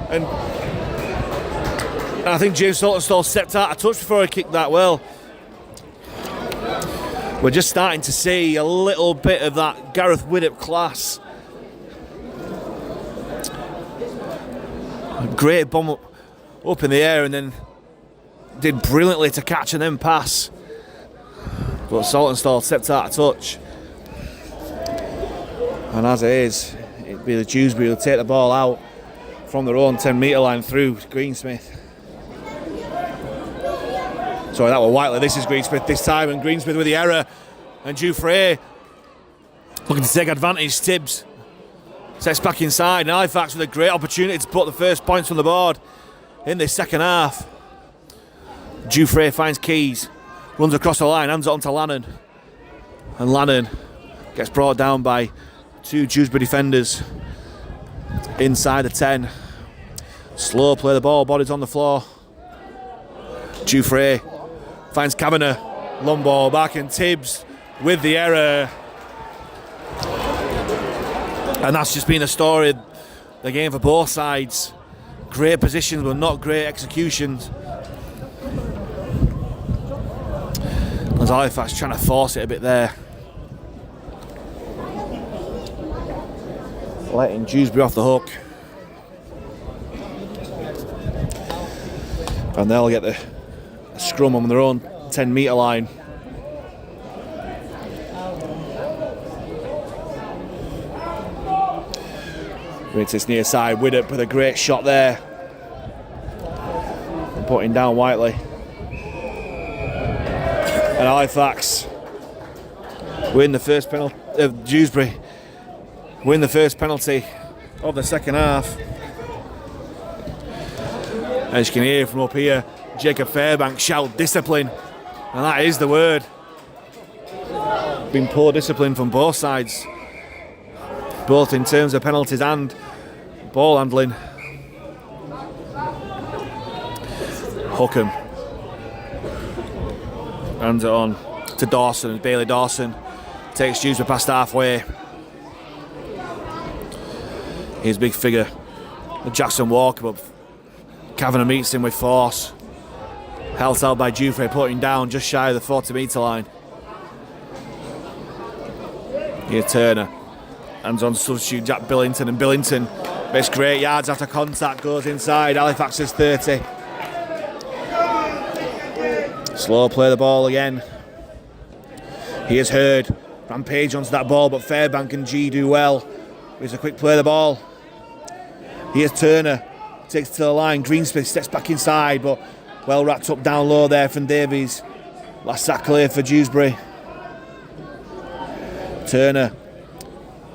And I think James Saltonstall stepped out of touch before he kicked that well. We're just starting to see a little bit of that Gareth Widdop class. A great bomb up in the air and then did brilliantly to catch and then pass. But Saltonstall stepped out of touch. And as it is, it'd be the Dewsbury who'll take the ball out from their own 10-metre line through Greensmith. Sorry, that was Whiteley. This is Greensmith this time, and Greensmith with the error. And Dewsbury looking to take advantage. Tibbs sets back inside, and Halifax with a great opportunity to put the first points on the board in this second half. Dewsbury finds Keys, runs across the line, hands it on to Lannon. And Lannon gets brought down by 2 Dewsbury defenders inside the 10. Slow play the ball, bodies on the floor. Dewsbury finds Kavanagh, long ball back, and Tibbs with the error. And that's just been the story of the game for both sides. Great positions but not great executions. As Halifax trying to force it a bit there. Letting Dewsbury off the hook. And they'll get the scrum on their own 10-metre line. It's this near side. Widdop with a great shot there. And putting down Whiteley. And Halifax win the first penalty. Dewsbury win the first penalty of the second half. As you can hear from up here, Jacob Fairbank shout discipline, and that is the word. Been poor discipline from both sides, both in terms of penalties and ball handling. Hookham hands it on to Dawson, and Bailey Dawson takes Dewsbury past halfway. Here's big figure Jackson Walker, but Kavanagh meets him with force. Held out by Dewsbury, putting down just shy of the 40-metre line. Here's Turner. Hands on substitute Jack Billington, and Billington makes great yards after contact, goes inside Halifax's 30. Slow play the ball again. Here's Hurd. Rampage onto that ball, but Fairbank and G do well. Here's a quick play of the ball. Here's Turner. Takes it to the line. Greensmith steps back inside, but well wrapped up down low there from Davies. Last tackle here for Dewsbury. Turner.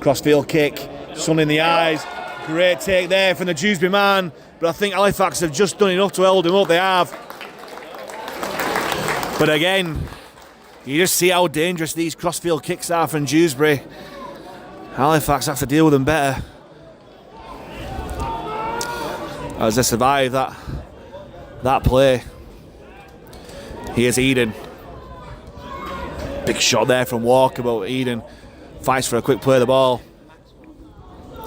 Crossfield kick. Sun in the eyes. Great take there from the Dewsbury man, but I think Halifax have just done enough to hold him up. They have. But again, you just see how dangerous these crossfield kicks are from Dewsbury. Halifax have to deal with them better as they survive that play. Here's Eden. Big shot there from Walker, but Eden fights for a quick play of the ball.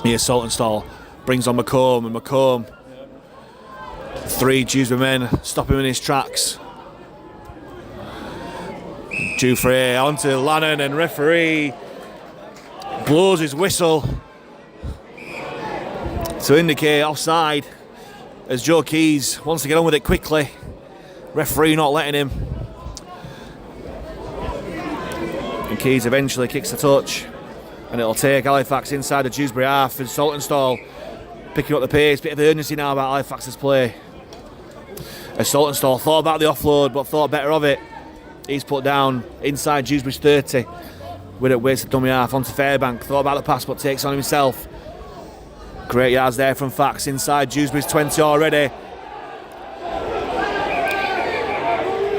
Here's Saltonstall. Brings on McComb, and McComb. 3 Dewsbury men stop him in his tracks. Dewsbury onto Lannon, and referee blows his whistle to indicate offside as Joe Keys wants to get on with it quickly. Referee not letting him. And Keys eventually kicks the touch. And it'll take Halifax inside the Dewsbury half. And Saltonstall picking up the pace. Bit of urgency now about Halifax's play. As Saltonstall thought about the offload, but thought better of it. He's put down inside Dewsbury's 30. With it waits the dummy half onto Fairbank. Thought about the pass, but takes on himself. Great yards there from Fax inside Dewsbury's 20 already.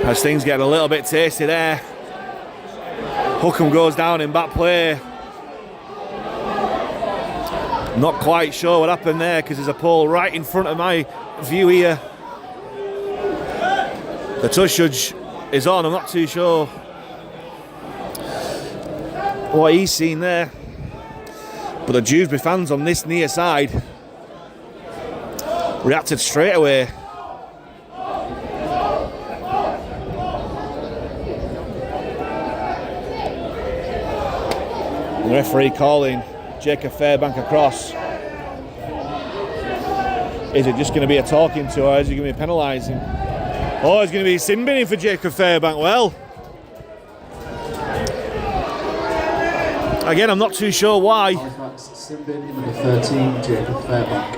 As things get a little bit tasty there. Hookham goes down in back play. Not quite sure what happened there because there's a pole right in front of my view here. The touch judge is on, I'm not too sure what he's seen there. But the Dewsbury fans on this near side reacted straight away. The referee calling Jacob Fairbank across. Is it just going to be a talking to, or is he going to be penalising? Oh, it's going to be sin binning for Jacob Fairbank. Well, again, I'm not too sure why. Halifax sin bin in number 13, Jacob Fairbank.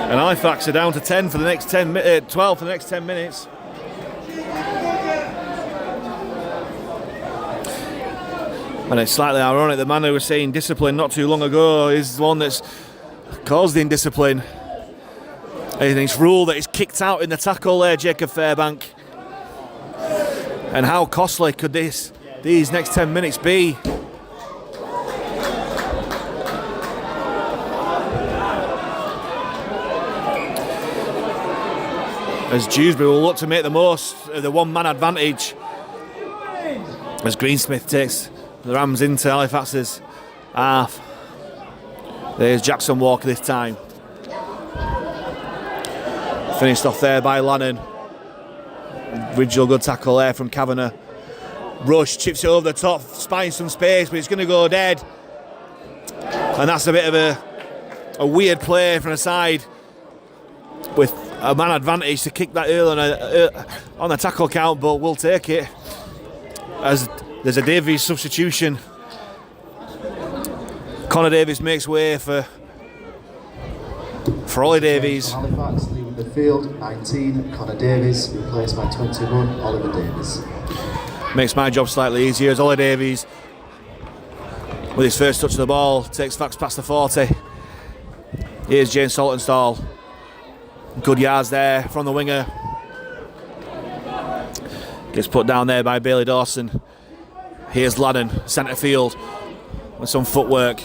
And Halifax are down to 10 for the next 12 for the next 10 minutes. And it's slightly ironic, the man who was saying discipline not too long ago is the one that's caused the indiscipline. And it's ruled that he's kicked out in the tackle there, Jacob Fairbank. And how costly could these next 10 minutes be? As Dewsbury will look to make the most of the one-man advantage. As Greensmith takes the Rams into Halifax's half. There's Jackson Walker this time. Finished off there by Lannon. Original good tackle there from Kavanagh. Rush chips it over the top, finds some space, but it's going to go dead. And that's a bit of a weird play from the side with a man advantage to kick that early on a tackle count, but we'll take it. As there's a Davies substitution. Connor Davies makes way for Ollie Davies. Halifax leaving the field, 19, Connor Davies, replaced by 21, Oliver Davies. Makes my job slightly easier as Ollie Davies, with his first touch of the ball, takes Fax past the 40. Here's James Saltonstall. Good yards there from the winger. Gets put down there by Bailey Dawson. Here's Lannon, centre field, with some footwork.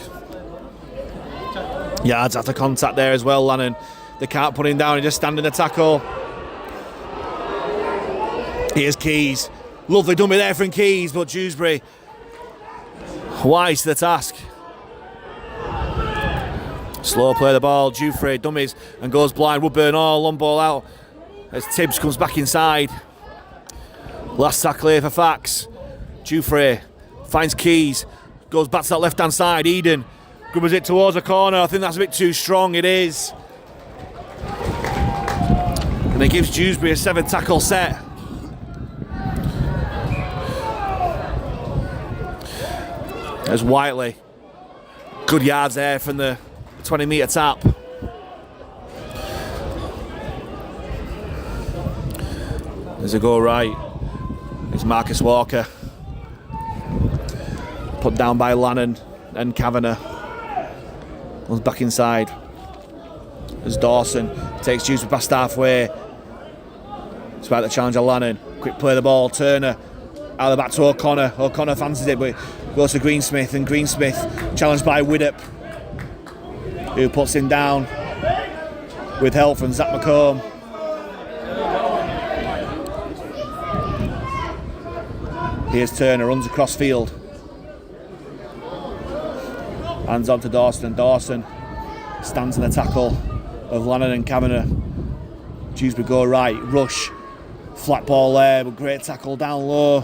Yards after contact there as well, Lannon. They can't put him down, he just standing the tackle. Here's Keys. Lovely dummy there from Keys, but Dewsbury wise to the task. Slow play the ball, Dewsbury dummies and goes blind. Woodburn all, long ball out as Tibbs comes back inside. Last tackle here for Fax. Dewsbury finds Keys, goes back to that left hand side. Eden grubbers it towards the corner. I think that's a bit too strong, it is. And it gives Dewsbury a 7 tackle set. There's Whiteley. Good yards there from the 20 metre tap. There's a go right. It's Marcus Walker. Put down by Lannon and Kavanagh. Comes back inside. As Dawson takes Dewsbury past halfway. Despite the challenge of Lannon. Quick play the ball. Turner out of the back to O'Connor. O'Connor fancies it, but goes to Greensmith, and Greensmith challenged by Widdop, who puts him down with help from Zach McComb. Here's Turner, runs across field. Hands on to Dawson, and Dawson stands in the tackle of Lannon and Kavanagh. Dewsbury go right, rush, flat ball there, but great tackle down low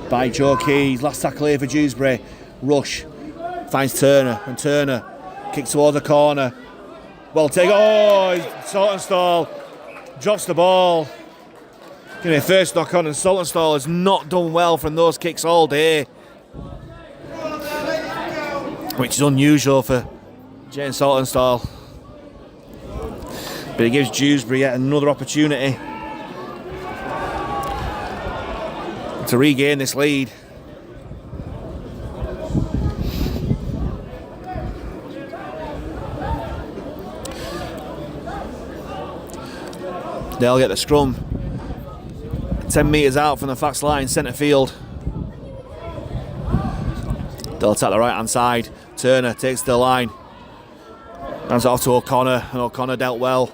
by Joe Keys. Last tackle here for Dewsbury. Rush finds Turner, and Turner Kick towards the corner. Well taken. Oh, Saltonstall drops the ball. Getting a first knock on, and Saltonstall has not done well from those kicks all day, which is unusual for Jane Saltonstall. But it gives Dewsbury yet another opportunity to regain this lead. They'll get the scrum 10 metres out from the fast line, centre field. They'll attack the right hand side. Turner takes the line, hands it off to O'Connor, and O'Connor dealt well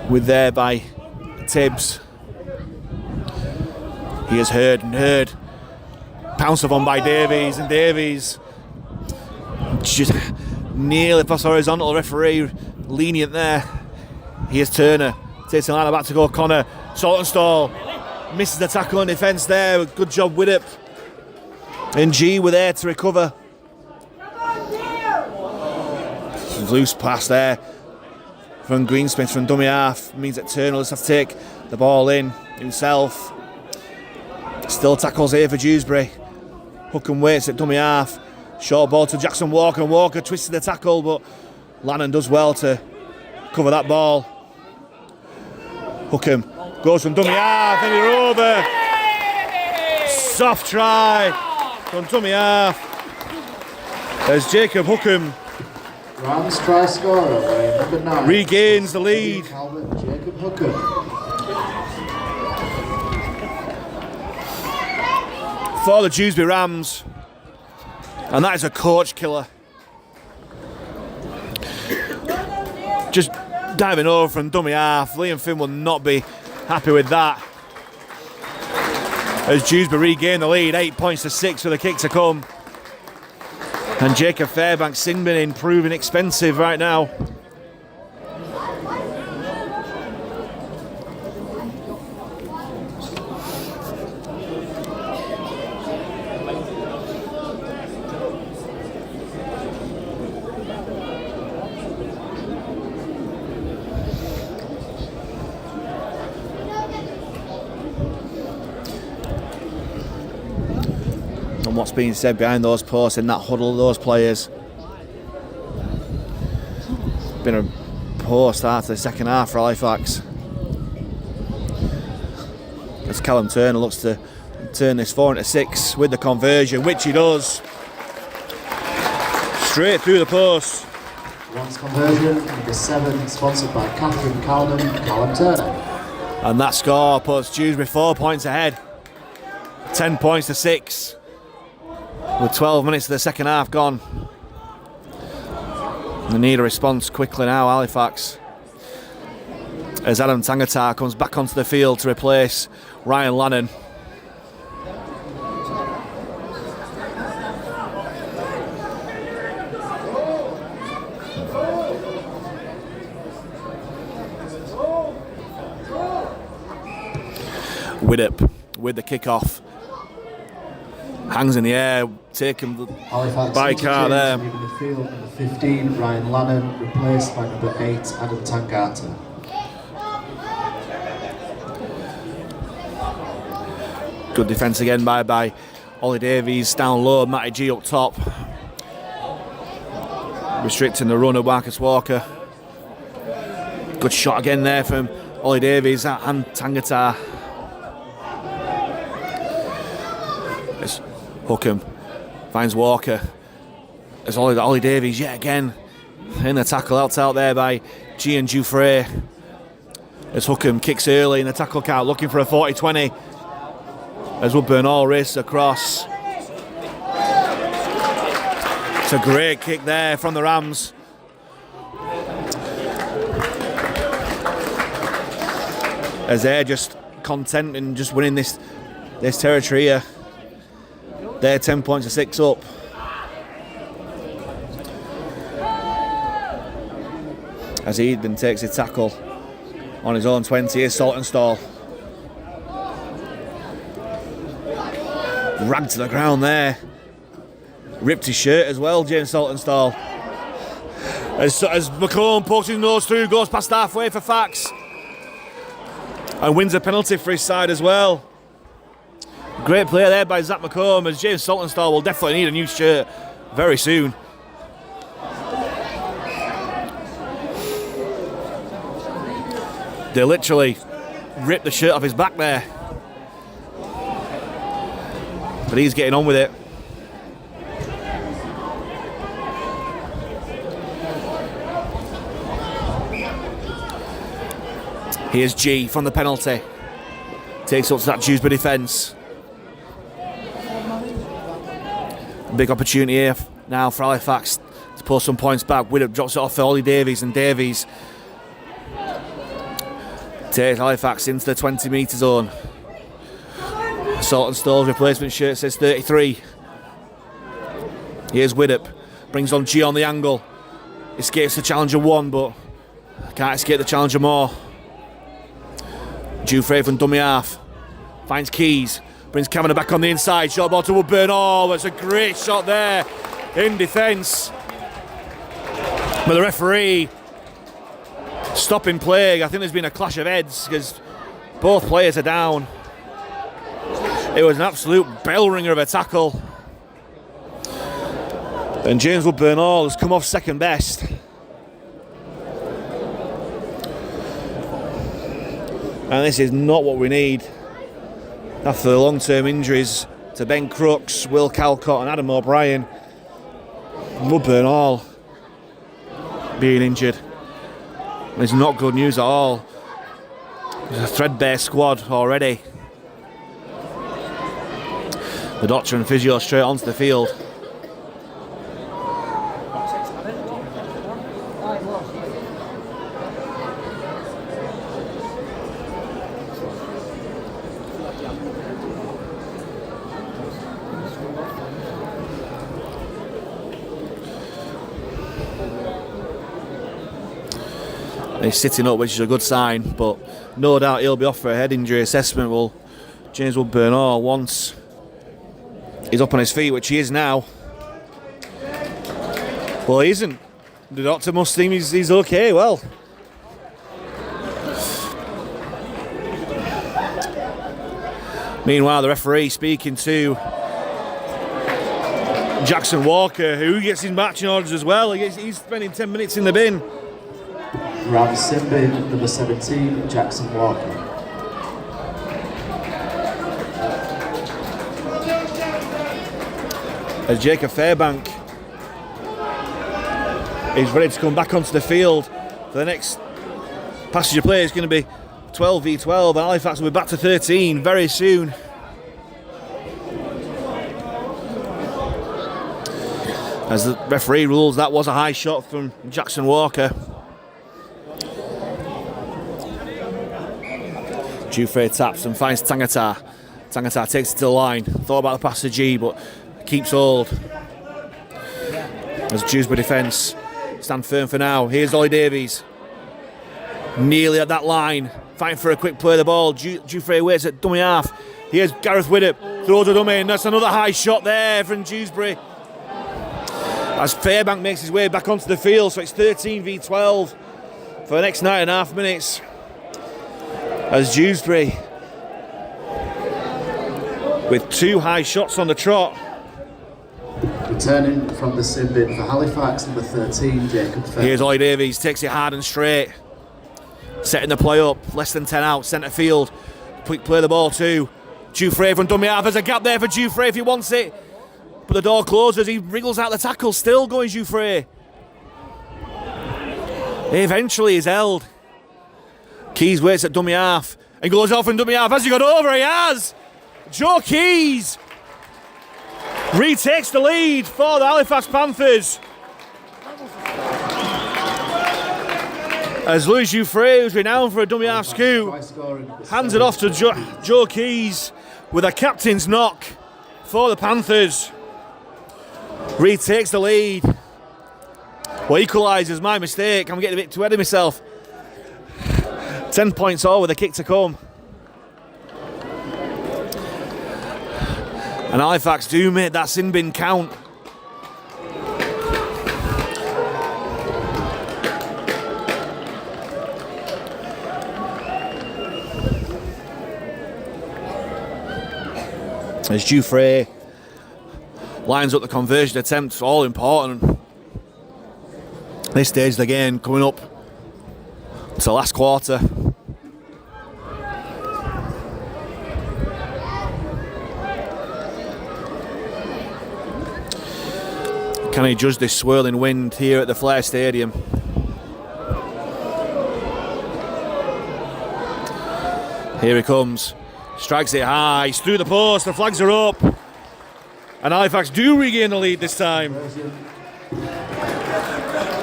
with there by Tibbs. He is heard. Pounced upon by Davies, and Davies just nearly past horizontal. Referee lenient there. Here's Turner, takes the line back to go O'Connor. Saltonstall misses the tackle in defence there. Good job with it. And G were there to recover. Loose pass there from Greensmith from dummy half. Means that Turner will have to take the ball in himself. Still tackles here for Dewsbury. Hookham waits at dummy half. Short ball to Jackson Walker. Walker twisted the tackle, but Lannon does well to cover that ball. Hookham goes from dummy half, and you're over. Soft try from dummy half. As Jacob Hookham Rams try scorer, number 9. Regains the lead. Jacob Hookham. For the Dewsbury Rams. And that is a coach killer. Just diving over from dummy half. Liam Finn will not be happy with that. As Dewsbury regain the lead, 8 points to 6 for the kick to come. And Jacob Fairbanks Singbin proving expensive right now. And what's being said behind those posts in that huddle, those players. Been a poor start to the second half for Halifax. As Callum Turner looks to turn this 4-6 with the conversion, which he does. Straight through the post. Once conversion, number 7, sponsored by Catherine Cowden, Callum Turner. And that score puts Dewsbury 4 points ahead. 10 points to 6. With 12 minutes of the second half gone. They need a response quickly now, Halifax. As Adam Tangata comes back onto the field to replace Ryan Lannon. Widdop with the kick-off. Hangs in the air, taken by Carr there. Leaving the field, number 15, Ryan Lannon, replaced by number 8, Adam Tangata. Good defence again by Ollie Davies, down low, Matty G up top. Restricting the run of Marcus Walker. Good shot again there from Ollie Davies and Tangata. Hookham finds Walker. As Ollie Davies yet again in the tackle, out there by G and Dufresne. As Hookham kicks early in the tackle count, looking for a 40-20. As Woodburn all races across. It's a great kick there from the Rams. As they're just content in just winning this territory here. They're 10 points to 6 up. As Eden takes his tackle on his own 20, here's Saltonstall. Ragged to the ground there. Ripped his shirt as well, James Saltonstall. As McComb pokes his nose through, goes past halfway for Fax. And wins a penalty for his side as well. Great play there by Zach McComb, as James Saltonstall will definitely need a new shirt very soon. They literally ripped the shirt off his back there. But he's getting on with it. Here's G from the penalty. Takes up to that Dewsbury defence. Big opportunity here now for Halifax to pull some points back. Widdop drops it off for Ollie Davies, and Davies takes Halifax into the 20-metre zone. Saltonstall's replacement shirt says 33. Here's Widdop. Brings on G on the angle. Escapes the challenger one, but can't escape the challenger more. Dewfrey from dummy half. Finds Keys. Brings Kavanagh back on the inside. Short ball to Woodburn. Oh, that's a great shot there in defence. But the referee stopping play. I think there's been a clash of heads because both players are down. It was an absolute bell ringer of a tackle. And James Woodburn Hall has come off second best. And this is not what we need after the long-term injuries to Ben Crooks, Will Calcott and Adam O'Brien. Woodburn Hall being injured. It's not good news at all. It's a threadbare squad already. The doctor and physio straight onto the field. He's sitting up, which is a good sign, but no doubt he'll be off for a head injury assessment. Well, James Woodburn Hall, once he's up on his feet, which he is now. Well, he isn't. The doctor must think he's okay. Well, meanwhile, the referee speaking to Jackson Walker, who gets his matching orders as well. He's spending 10 minutes in the bin. Round sin bin, number 17, Jackson Walker. As Jacob Fairbank is ready to come back onto the field for the next passenger play, is going to be 12v12, and Halifax will be back to 13 very soon. As the referee rules, that was a high shot from Jackson Walker. Dewfrey taps and finds Tangata. Tangata takes it to the line. Thought about the pass to G, but keeps hold. As Dewsbury defence stand firm for now. Here's Ollie Davies. Nearly at that line. Fighting for a quick play of the ball. Dewfrey waits at dummy half. Here's Gareth Widdop. Throws a dummy, and that's another high shot there from Dewsbury. As Fairbank makes his way back onto the field, so it's 13v12 for the next 9.5 minutes. As Dewsbury, with two high shots on the trot. Returning from the sin bin for Halifax, number 13, Jacob Fairbank. Here's Ollie Davies, takes it hard and straight. Setting the play up, less than 10 out, centre field. Quick play the ball to Dewfrey from dummy half. There's a gap there for Dewfrey if he wants it. But the door closes, he wriggles out the tackle, still going Dewfrey. Eventually he's held. Keys waits at dummy half and goes off in dummy half. Has he got over? He has! Joe Keys retakes the lead for the Halifax Panthers. As Louis Dewfrey, who's renowned for a dummy half scoop, hands it off to Joe Keys with a captain's knock for the Panthers. Retakes the lead. Well, equalises, my mistake. I'm getting a bit too ahead of myself. 10 points all with a kick to come. And Halifax do make that sin bin count. As Dewsbury lines up the conversion attempt, all important. This stage of the game coming up to the last quarter. Can he judge this swirling wind here at the Flair Stadium? Here he comes, strikes it high, he's through the post, the flags are up, and Halifax do regain the lead this time.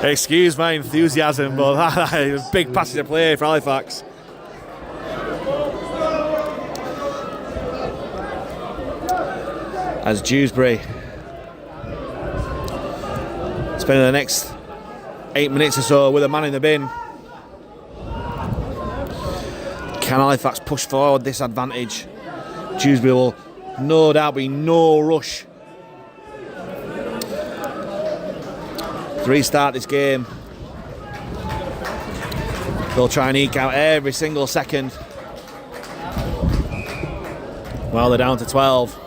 Excuse my enthusiasm, but that is a big passage of play for Halifax. As Dewsbury spending the next 8 minutes or so with a man in the bin. Can Halifax push forward this advantage? Dewsbury will no doubt be no rush to restart this game. They'll try and eke out every single second. Well, they're down to 12.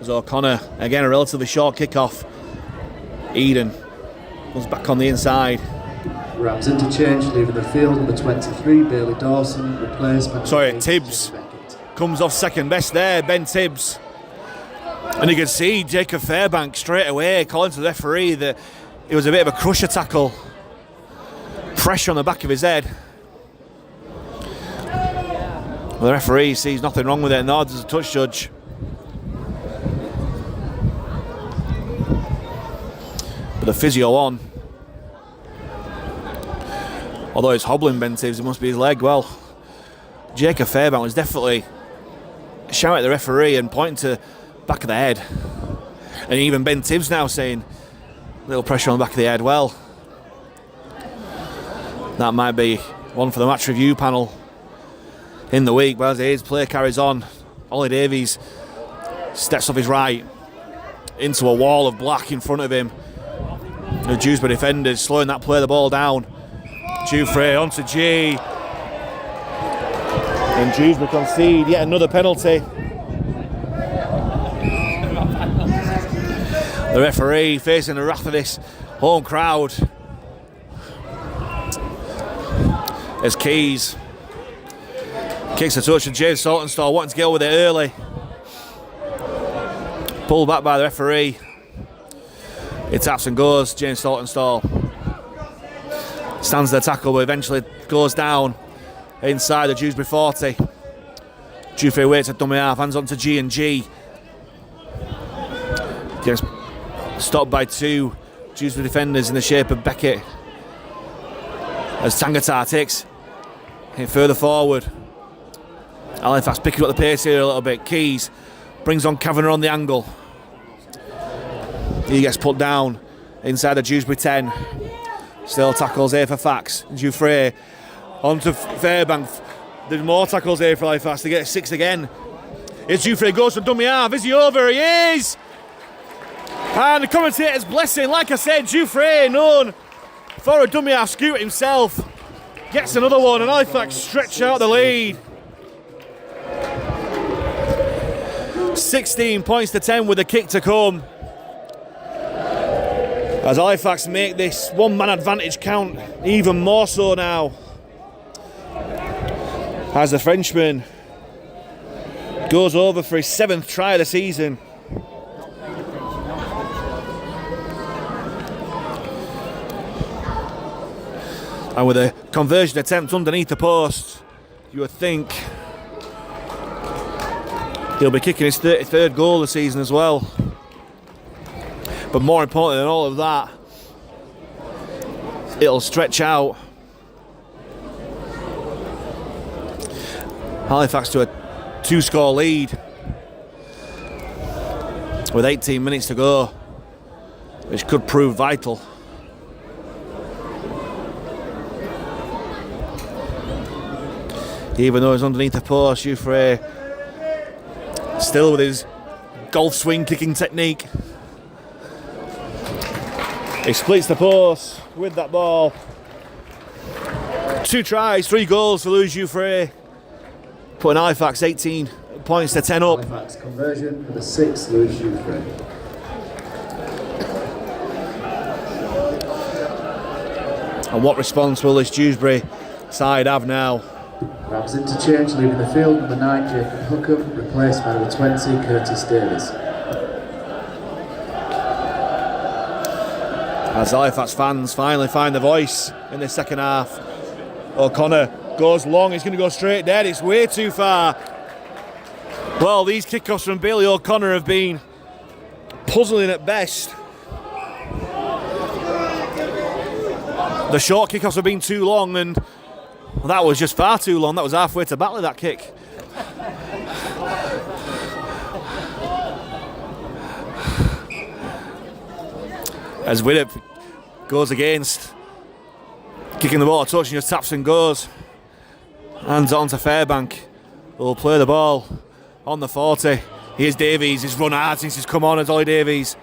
As O'Connor, again a relatively short kickoff. Eden comes back on the inside. Rams interchange, leaving the field, number 23, Bailey Dawson, replaced by... Tibbs comes off second best there, Ben Tibbs. And you can see Jacob Fairbank straight away calling to the referee that it was a bit of a crusher tackle. Pressure on the back of his head. Well, the referee sees nothing wrong with it and nods as a touch judge. But the physio on. Although it's hobbling Ben Tibbs, it must be his leg. Well, Jacob Fairbank was definitely shouting at the referee and pointing to the back of the head. And even Ben Tibbs now saying a little pressure on the back of the head. Well, that might be one for the match review panel in the week. But as it is, play carries on. Ollie Davies steps off his right into a wall of black in front of him. The Dewsbury defenders slowing that play the ball down. Dewsbury onto G. And Dewsbury concede yet another penalty. The referee facing the wrath of this home crowd. As Keys kicks a touch and James Saltonstall wanting to get with it early. Pulled back by the referee. It taps and goes. James Saltonstall stands the tackle, but eventually goes down inside the Dewsbury 40. Dewsbury waits at dummy half, hands on to G and G. Gets stopped by two Dewsbury defenders in the shape of Beckett. As Tangatar takes him further forward. Halifax picking up the pace here a little bit. Keys brings on Kavanagh on the angle. He gets put down inside the Dewsbury 10. Still tackles here for Fax. Dewsbury onto Fairbank. There's more tackles here for Halifax to get 6 again. It's Dewsbury goes for dummy half. Is he over? He is! And the commentator's blessing. Like I said, Dewsbury, known for a dummy half scoot himself, gets another one, and Halifax stretch out the lead. 16 points to 10 with a kick to come. As Halifax make this one-man advantage count even more so now. As the Frenchman goes over for his 7th try of the season. And with a conversion attempt underneath the post, you would think he'll be kicking his 33rd goal of the season as well. But more important than all of that, it'll stretch out Halifax to a 2-score lead with 18 minutes to go, which could prove vital. Even though he's underneath the post, Dewsbury still with his golf swing kicking technique. He splits the post with that ball. 2 tries, 3 goals for Dewsbury, putting Halifax 18 points to 10 up. Halifax conversion for the 6th, Lewis Dewsbury. And what response will this Dewsbury side have now? Rams interchange, leaving the field, number 9, Jacob Hookham, replaced by number 20, Curtis Davies. As Halifax fans finally find the voice in the second half. O'Connor goes long, he's going to go straight dead, it's way too far. Well, these kickoffs from Bailey O'Connor have been puzzling at best. The short kickoffs have been too long, and that was just far too long. That was halfway to Batley, that kick. As Widdop goes against, kicking the ball a touch and just taps and goes. Hands on to Fairbank, who will play the ball on the 40. Here's Davies, he's run hard since he's come on as Ollie Davies.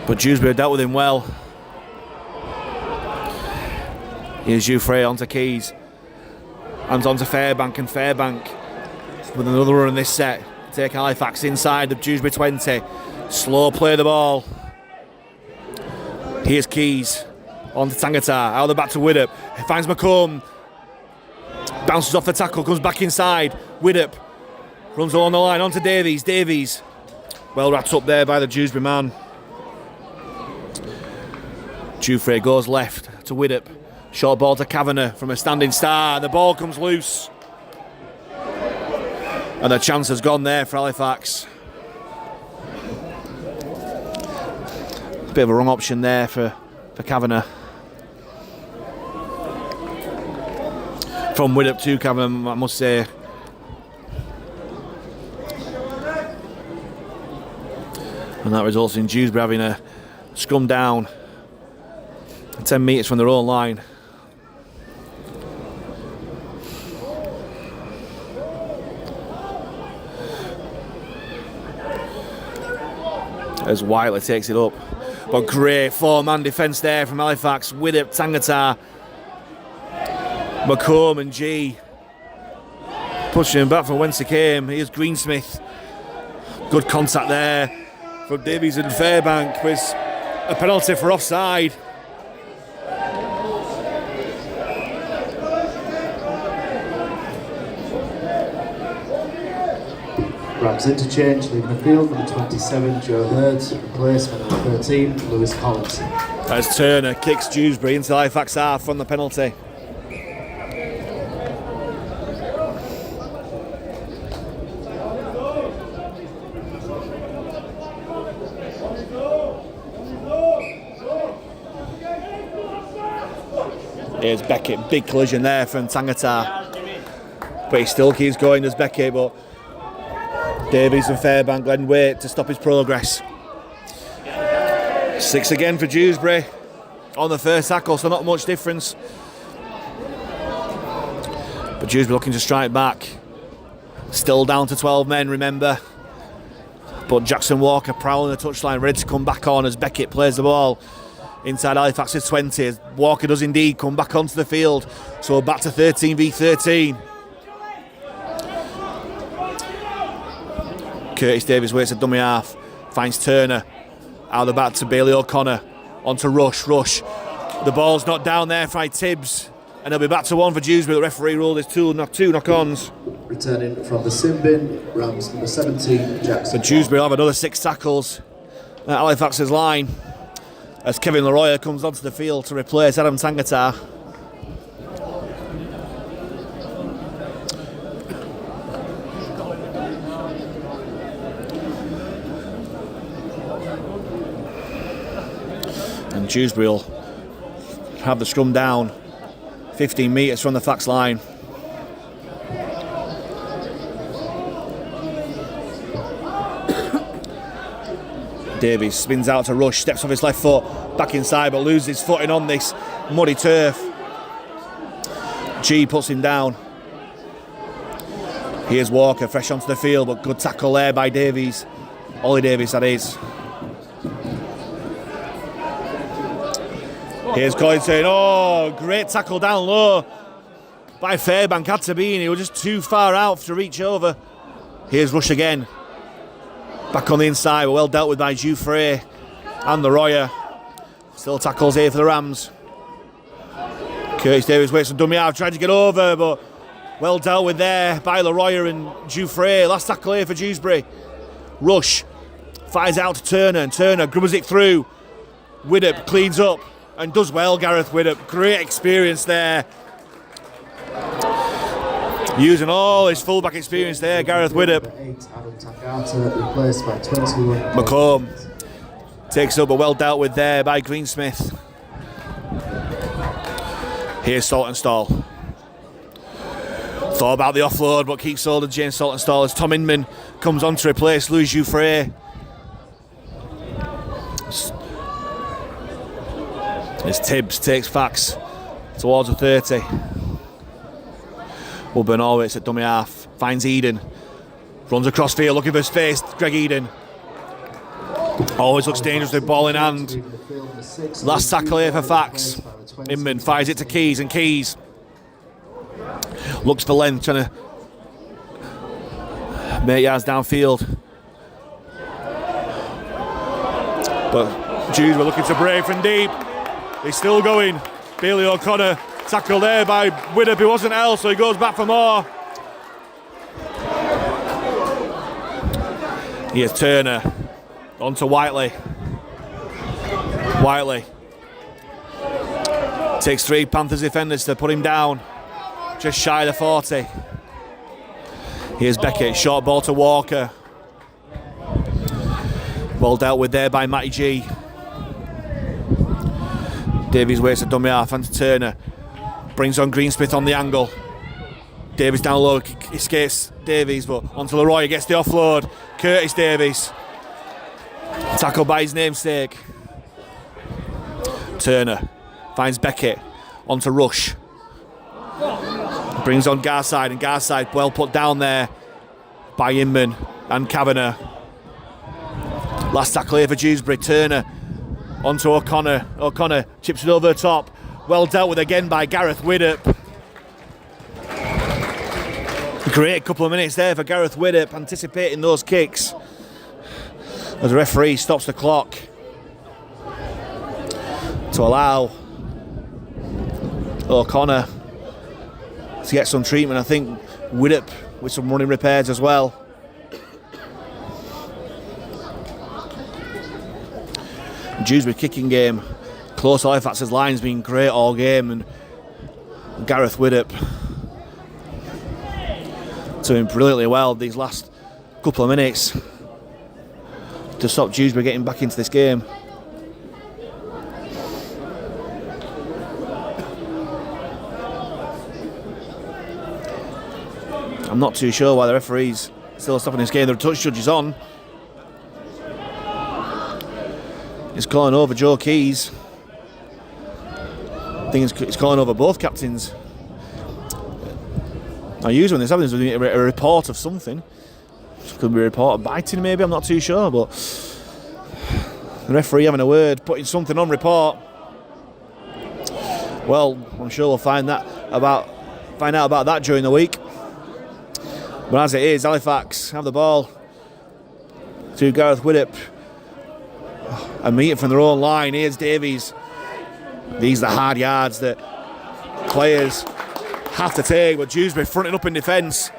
But Dewsbury dealt with him well. Here's Jouffre onto Keys. Hands on to Fairbank, and Fairbank with another run in this set. Take Halifax inside the Dewsbury 20. Slow play the ball. Here's Keys on to Tangata. Out the back to Widdop. He finds McComb. Bounces off the tackle, comes back inside. Widdop runs along the line onto Davies. Davies well wrapped up there by the Dewsbury man. Jouffre goes left to Widdop. Short ball to Kavanagh from a standing start. The ball comes loose. And the chance has gone there for Halifax. Bit of a wrong option there for Kavanagh. From Widdop to Kavanagh, I must say. And that results in Dewsbury having a scrum down 10 metres from their own line. As Whiteley takes it up. But great four-man defence there from Halifax. Widdop, Tangata, McComb and G. Pushing him back from whence he came. Here's Greensmith. Good contact there from Davies and Fairbank with a penalty for offside. Rams interchange, leaving the field, number 27, Joe Hurds, replaced by number 13, Lewis Collins. As Turner kicks Dewsbury into Halifax half from the penalty. Here's Beckett, big collision there from Tangata. But he still keeps going as Beckett, but Davies and Fairbank lend weight to stop his progress. 6 again for Dewsbury on the first tackle, so not much difference. But Dewsbury looking to strike back. Still down to 12 men, remember. But Jackson Walker prowling the touchline, ready to come back on as Beckett plays the ball inside Halifax's 20. Walker does indeed come back onto the field, so back to 13 v 13. Curtis Davies waits a dummy half, finds Turner, out the back to Bailey O'Connor, onto Rush. The ball's not down there by Tibbs, and he'll be back to one for Dewsbury. The referee ruled there's two knock-ons. Returning from the sin bin, Rams number 17, Jackson. So Dewsbury will have another 6 tackles at Halifax's line as Kevin Leroy comes onto the field to replace Adam Tangata. And Dewsbury will have the scrum down 15 metres from the Fax line. Davies spins out to Rush, steps off his left foot, back inside, but loses his footing on this muddy turf. G puts him down. Here's Walker, fresh onto the field, but good tackle there by Davies. Ollie Davies, that is. Here's Collington. Oh, great tackle down low by Fairbank, had to be, and he was just too far out to reach over. Here's Rush again. Back on the inside, well dealt with by Dewsbury and the Royer. Still tackles here for the Rams. Curtis Davies waits on dummy half, tried to get over, but well dealt with there by Leroyer and Dewsbury. Last tackle here for Dewsbury. Rush fires out to Turner, and Turner grubbers it through. Widdop cleans up and does well, Gareth Widdop. Great experience there. Using all his fullback experience there, Gareth Widdop. McComb takes up, but well dealt with there by Greensmith. Here's Saltonstall. Thought about the offload, but keeps hold of James Saltonstall as Tom Inman comes on to replace Louis Jouffre. As Tibbs takes Fax towards the 30. Wilburn Horwitz at dummy half, finds Eden. Runs across field looking for his face, Greg Eden. Always looks dangerous with ball in hand. Last tackle here for Fax. Inman fires it to Keys, and Keys looks for length, trying to make yards downfield. But Jews were looking to break from deep. He's still going. Bailey O'Connor tackled there by Widdop, who wasn't else, so he goes back for more. Here's Turner. On to Whiteley. Whiteley takes 3 Panthers defenders to put him down. Just shy of the 40. Here's Beckett, short ball to Walker. Well dealt with there by Matty G. Davies waits a dummy half, and Turner brings on Greensmith on the angle. Davies down low, escapes Davies, but onto Leroy, gets the offload. Curtis Davies tackled by his namesake. Turner finds Beckett onto Rush. Brings on Garside, and Garside well put down there by Inman and Kavanagh. Last tackle here for Dewsbury. Turner onto O'Connor. O'Connor chips it over the top. Well dealt with again by Gareth Widdop. Great couple of minutes there for Gareth Widdop, anticipating those kicks. As the referee stops the clock to allow O'Connor to get some treatment. I think Widdop with some running repairs as well. Dewsbury kicking game. Close. Halifax's line's been great all game, and Gareth Widdop doing brilliantly well these last couple of minutes to stop Dewsbury getting back into this game. I'm not too sure why the referee's still stopping this game. The touch judge is on. He's calling over Joe Keys. I think he's calling over both captains. Now, usually when this happens, there's a report of something. Could be a report of biting, maybe. I'm not too sure, but the referee having a word, putting something on report. Well, I'm sure we'll find out about that during the week. But as it is, Halifax have the ball to Gareth Widdop. A meter from their own line. Here's Davies. These are the hard yards that players have to take, but Dewsbury fronting up in defence.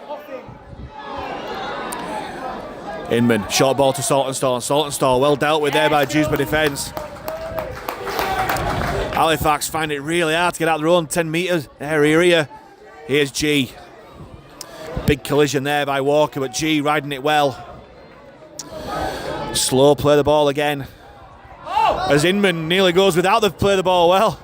Inman, short ball to Saltonstall. Saltonstall well dealt with there by Dewsbury defence. Halifax find it really hard to get out of their own 10 metres area. Here's G. Big collision there by Walker, but G riding it well. Slow play the ball again. As Inman nearly goes without the play the ball well.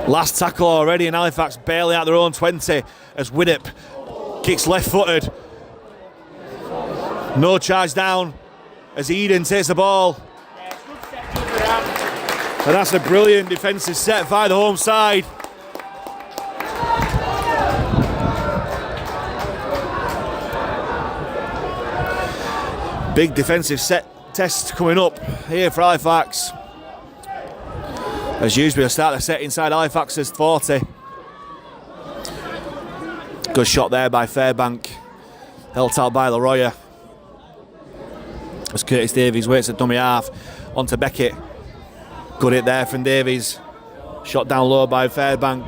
Last tackle already, and Halifax barely out their own 20 as Widdop kicks left-footed. No charge down as Eden takes the ball. And that's a brilliant defensive set by the home side. Big defensive set test coming up here for Halifax. As Dewsbury will start the set inside Halifax's 40. Good shot there by Fairbank. Held out by Leroy. As Curtis Davies waits at dummy half. Onto Beckett. Good hit there from Davies. Shot down low by Fairbank.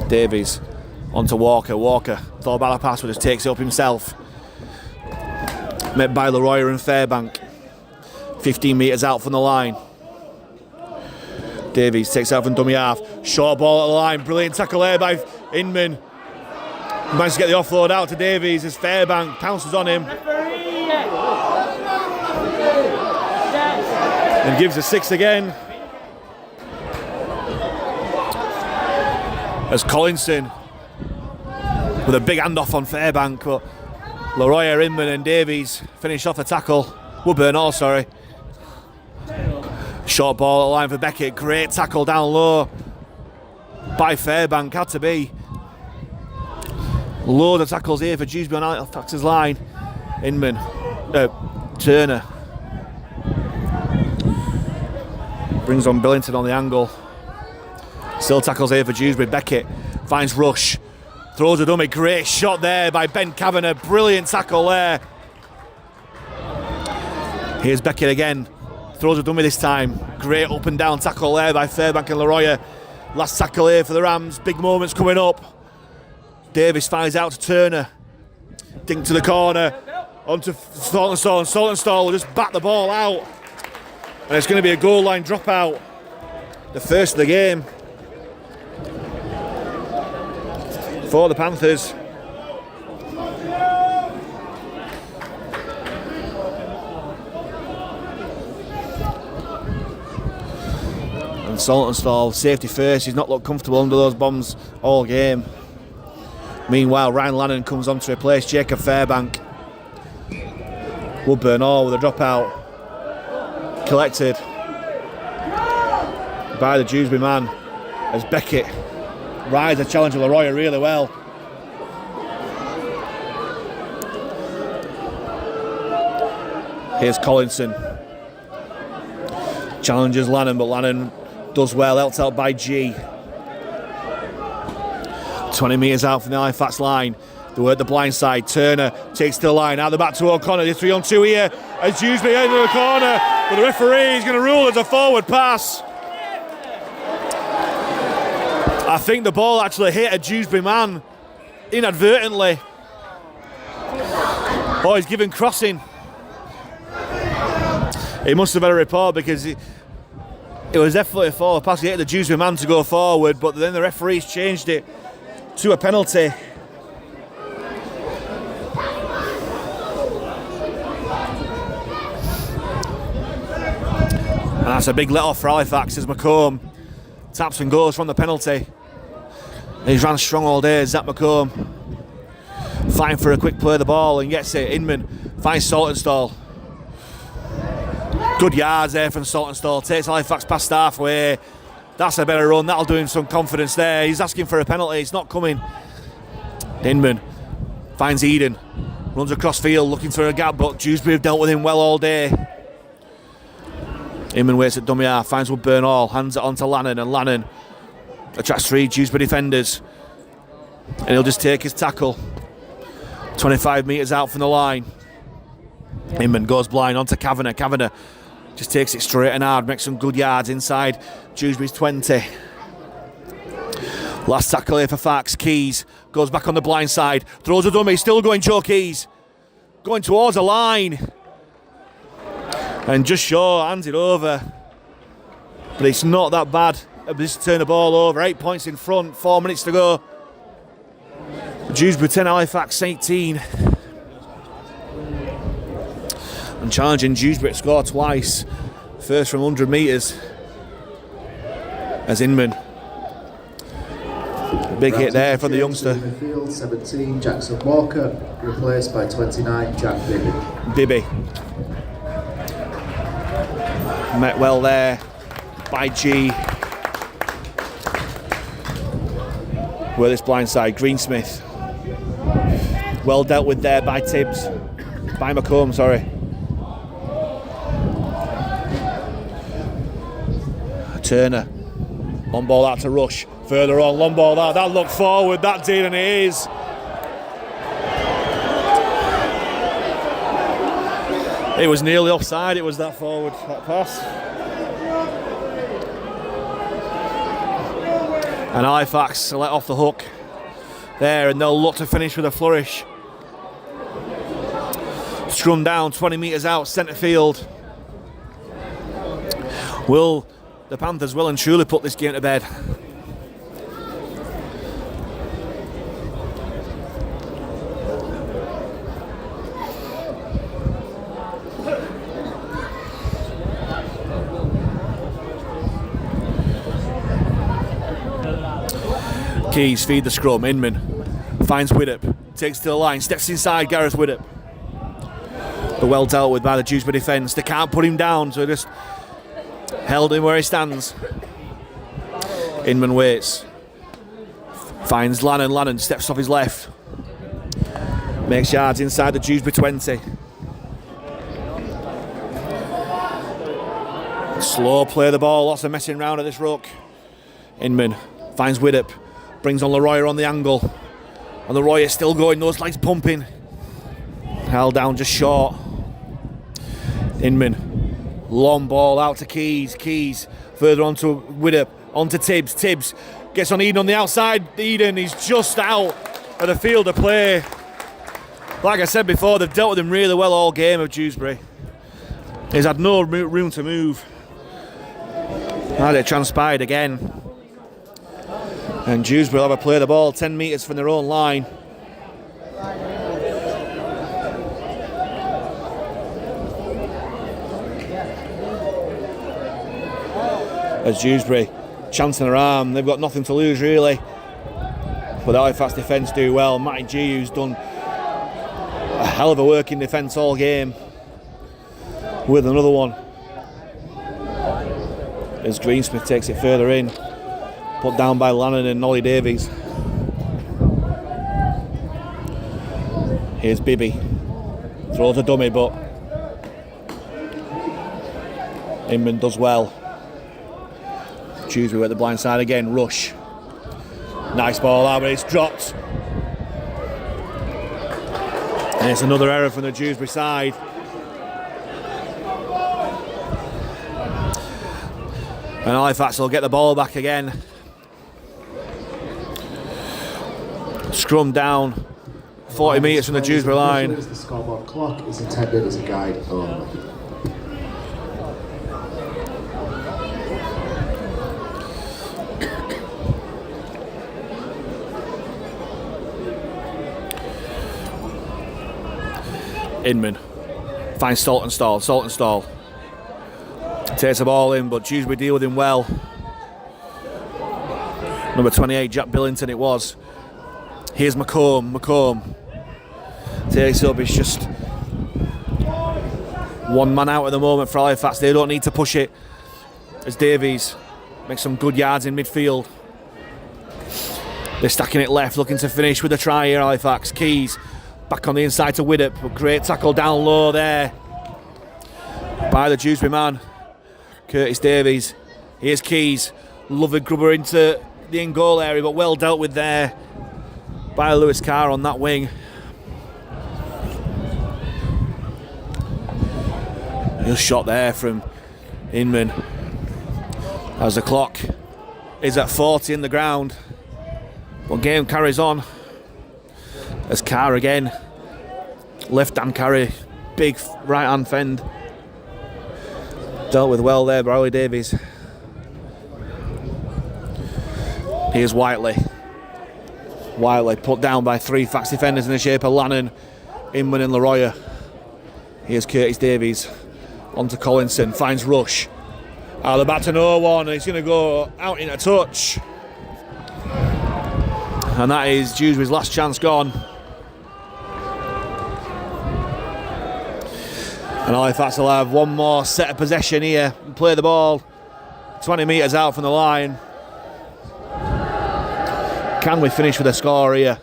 Davies onto Walker. Walker thought about a pass, but just takes it up himself. Met by Leroy and Fairbank. 15 metres out from the line. Davies takes out from dummy half. Short ball at the line. Brilliant tackle there by Inman. Managed to get the offload out to Davies as Fairbank pounces on him. And gives a 6 again. As Collinson with a big handoff on Fairbank, but Leroy, Inman and Davies finish off the tackle. Woodburn, sorry. Short ball at the line for Beckett. Great tackle down low by Fairbank. Had to be. Load of tackles here for Dewsbury on Halifax's line. Inman. Turner. Brings on Billington on the angle. Still tackles here for Dewsbury. Beckett finds Rush. Throws a dummy. Great shot there by Ben Kavanagh. Brilliant tackle there. Here's Beckett again. Throws a dummy this time. Great up and down tackle there by Fairbank and Leroy. Last tackle here for the Rams. Big moments coming up. Davis finds out to Turner. Dink to the corner. Onto Saltonstall. And Saltonstall will just bat the ball out. And it's going to be a goal line dropout. The first of the game for the Panthers. And Saltonstall, safety first, he's not looked comfortable under those bombs all game. Meanwhile, Ryan Lannon comes on to replace Jacob Fairbank. Woodburn with a dropout. Collected by the Dewsbury man as Beckett rides the challenge of Leroy really well. Here's Collinson. Challenges Lannon, but Lannon does well, helped out by G. 20 metres out from the Halifax line. They work the blind side. Turner takes to the line. Out the back to O'Connor. There's 3-on-2 here as Dewsbury into the corner. But the referee is going to rule as a forward pass. I think the ball actually hit a Dewsbury man inadvertently. Oh, he's given crossing. He must have had a report because it was definitely a forward pass. He hit the Dewsbury man to go forward, but then the referees changed it to a penalty. And that's a big let off for Halifax as McComb taps and goes from the penalty. He's ran strong all day, Zach McComb. Fine for a quick play of the ball and gets it. Inman finds Saltonstall. Good yards there from Saltonstall. Takes Halifax past halfway. That's a better run. That'll do him some confidence there. He's asking for a penalty. It's not coming. Inman finds Eden. Runs across field looking for a gap, but Dewsbury have dealt with him well all day. Inman waits at dummy half, finds Woodburn hands it on to Lannon, and Lannon attracts 3 Dewsbury defenders. And he'll just take his tackle. 25 metres out from the line. Inman goes blind onto Kavanagh. Kavanagh just takes it straight and hard, makes some good yards inside Dewsbury's 20. Last tackle here for Fax. Keys goes back on the blind side, throws a dummy, still going Joe Keys. Going towards a line. And just Shaw hands it over. But it's not that bad. Just turn the ball over. 8 points in front, 4 minutes to go. Dewsbury 10, Halifax 18. And challenging Dewsbury to score twice. First from 100 metres. As Inman. A big hit there from the youngster. Midfield, 17, Jackson Walker. Replaced by 29, Jack Bibby. Met well there by G. Where this blindside, Greensmith. Well dealt with there by Tibbs. By McComb, sorry. Turner. Long ball out to Rush. Further on, long ball out. That look forward, that did, and it is. It was nearly offside, it was that forward, that pass. And Halifax let off the hook there, and they'll look to finish with a flourish. Scrum down, 20 metres out, centre field. Will the Panthers well and truly put this game to bed? Keys feed the scrum. Inman finds Widdop, takes to the line, steps inside Gareth Widdop. But well dealt with by the Dewsbury defence. They can't put him down, so just held him where he stands. Inman waits, finds Lannon. Lannon steps off his left, makes yards inside the Dewsbury 20. Slow play the ball, lots of messing around at this ruck. Inman finds Widdop, brings on Leroy on the angle, and Leroy is still going, those legs pumping. Held down just short. Inman, long ball out to Keys. Keys further on to Widdop, on to Tibbs. Tibbs gets on Eden on the outside. Eden is just out of the field of play. Like I said before, they've dealt with him really well all game of Dewsbury. He's had no room to move. Now it transpired again. And Dewsbury will have a play the ball 10 metres from their own line. As Dewsbury chancing their arm, they've got nothing to lose really. But the Halifax defence do well. Matty G, who's done a hell of a work in defence all game, with another one. As Greensmith takes it further in, put down by Lannon and Nolly Davies. Here's Bibby, throws a dummy, but Inman does well. Dewsbury at the blind side again. Rush, nice ball out, but it's dropped. And it's another error from the Dewsbury side. And Halifax will get the ball back again. Scrum down, 40 metres from the Dewsbury line. The scoreboard clock is intended as a guide only. Inman finds Saltonstall. Saltonstall takes the ball in, but Dewsbury deal with him well. Number 28, Jack Billington it was. Here's McComb. McComb takes up. It's just one man out at the moment for Halifax. They don't need to push it. As Davies makes some good yards in midfield. They're stacking it left, looking to finish with a try here, Halifax. Keys back on the inside to Widdop, but great tackle down low there by the Dewsbury man, Curtis Davies. Here's Keys, lovely grubber into the in-goal area, but well dealt with there by Lewis Carr on that wing. Good shot there from Inman as the clock is at 40 in the ground. But game carries on as Carr again, left hand carry, big right hand fend, dealt with well there by Ollie Davies. Here's Whiteley. Whiteley put down by three Fax defenders in the shape of Lannon, Inman and Leroy. Here's Curtis Davies on to Collinson, finds Rush. They're back to no one, he's going to go out in a touch. And that is Dewsbury's last chance gone. And Halifax will have one more set of possession here and play the ball 20 metres out from the line. Can we finish with a score here?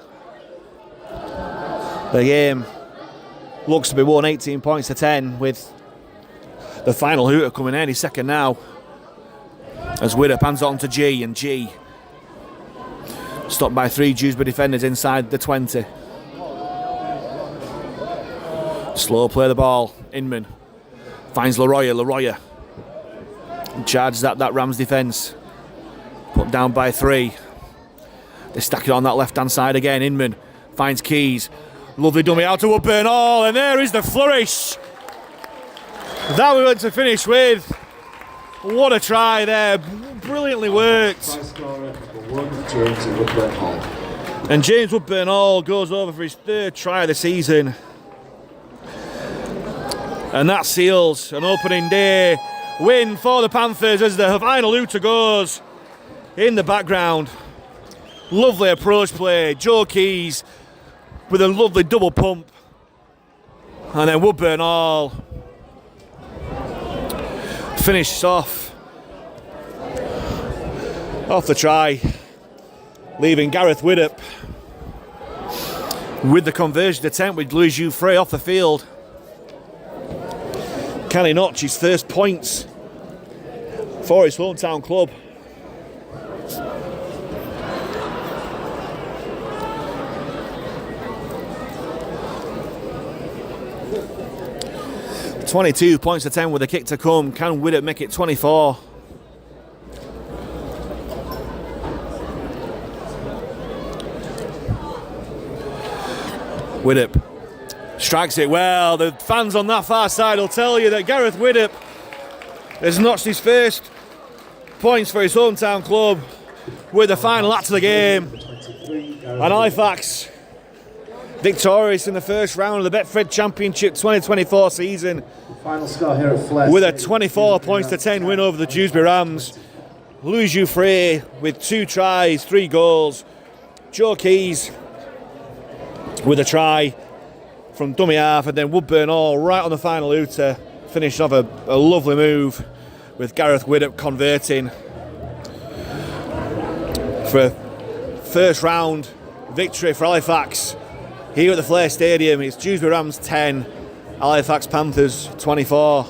The game looks to be won 18 points to 10 with the final hooter coming any second now. As Widdop hands it on to G, and G stopped by 3 Dewsbury defenders inside the 20. Slow play the ball. Inman finds Leroyer charges that Rams defence. Put down by 3. They stack it on that left hand side again. Inman finds Keys. Lovely dummy out to Woodburn. Oh, and there is the flourish that we went to finish with. What a try there. Brilliantly worked. And James Woodburn Hall goes over for his 3rd try of the season. And that seals an opening day win for the Panthers as the final hooter goes in the background. Lovely approach play. Joe Keys with a lovely double pump. And then Woodburn Hall finishes off the try, leaving Gareth Widdop with the conversion attempt with Louis Jouffre off the field. Can he notch his first points for his hometown club? $22 points to 10 with a kick to come. Can Widdop make it 24? Widdop strikes it well. The fans on that far side will tell you that Gareth Widdop has notched his first points for his hometown club with the final act of the game. And Halifax victorious in the first round of the Betfred Championship 2024 season. Final score here at Flair with a 24 points to 10 win over the Dewsbury Rams. Louis Jouffre with 2 tries, 3 goals. Joe Keys with a try from dummy half, and then Woodburn Hall right on the final hooter, finishing off a lovely move with Gareth Widdop converting for a first round victory for Halifax here at the Flair Stadium. It's Dewsbury Rams 10, Halifax Panthers 24.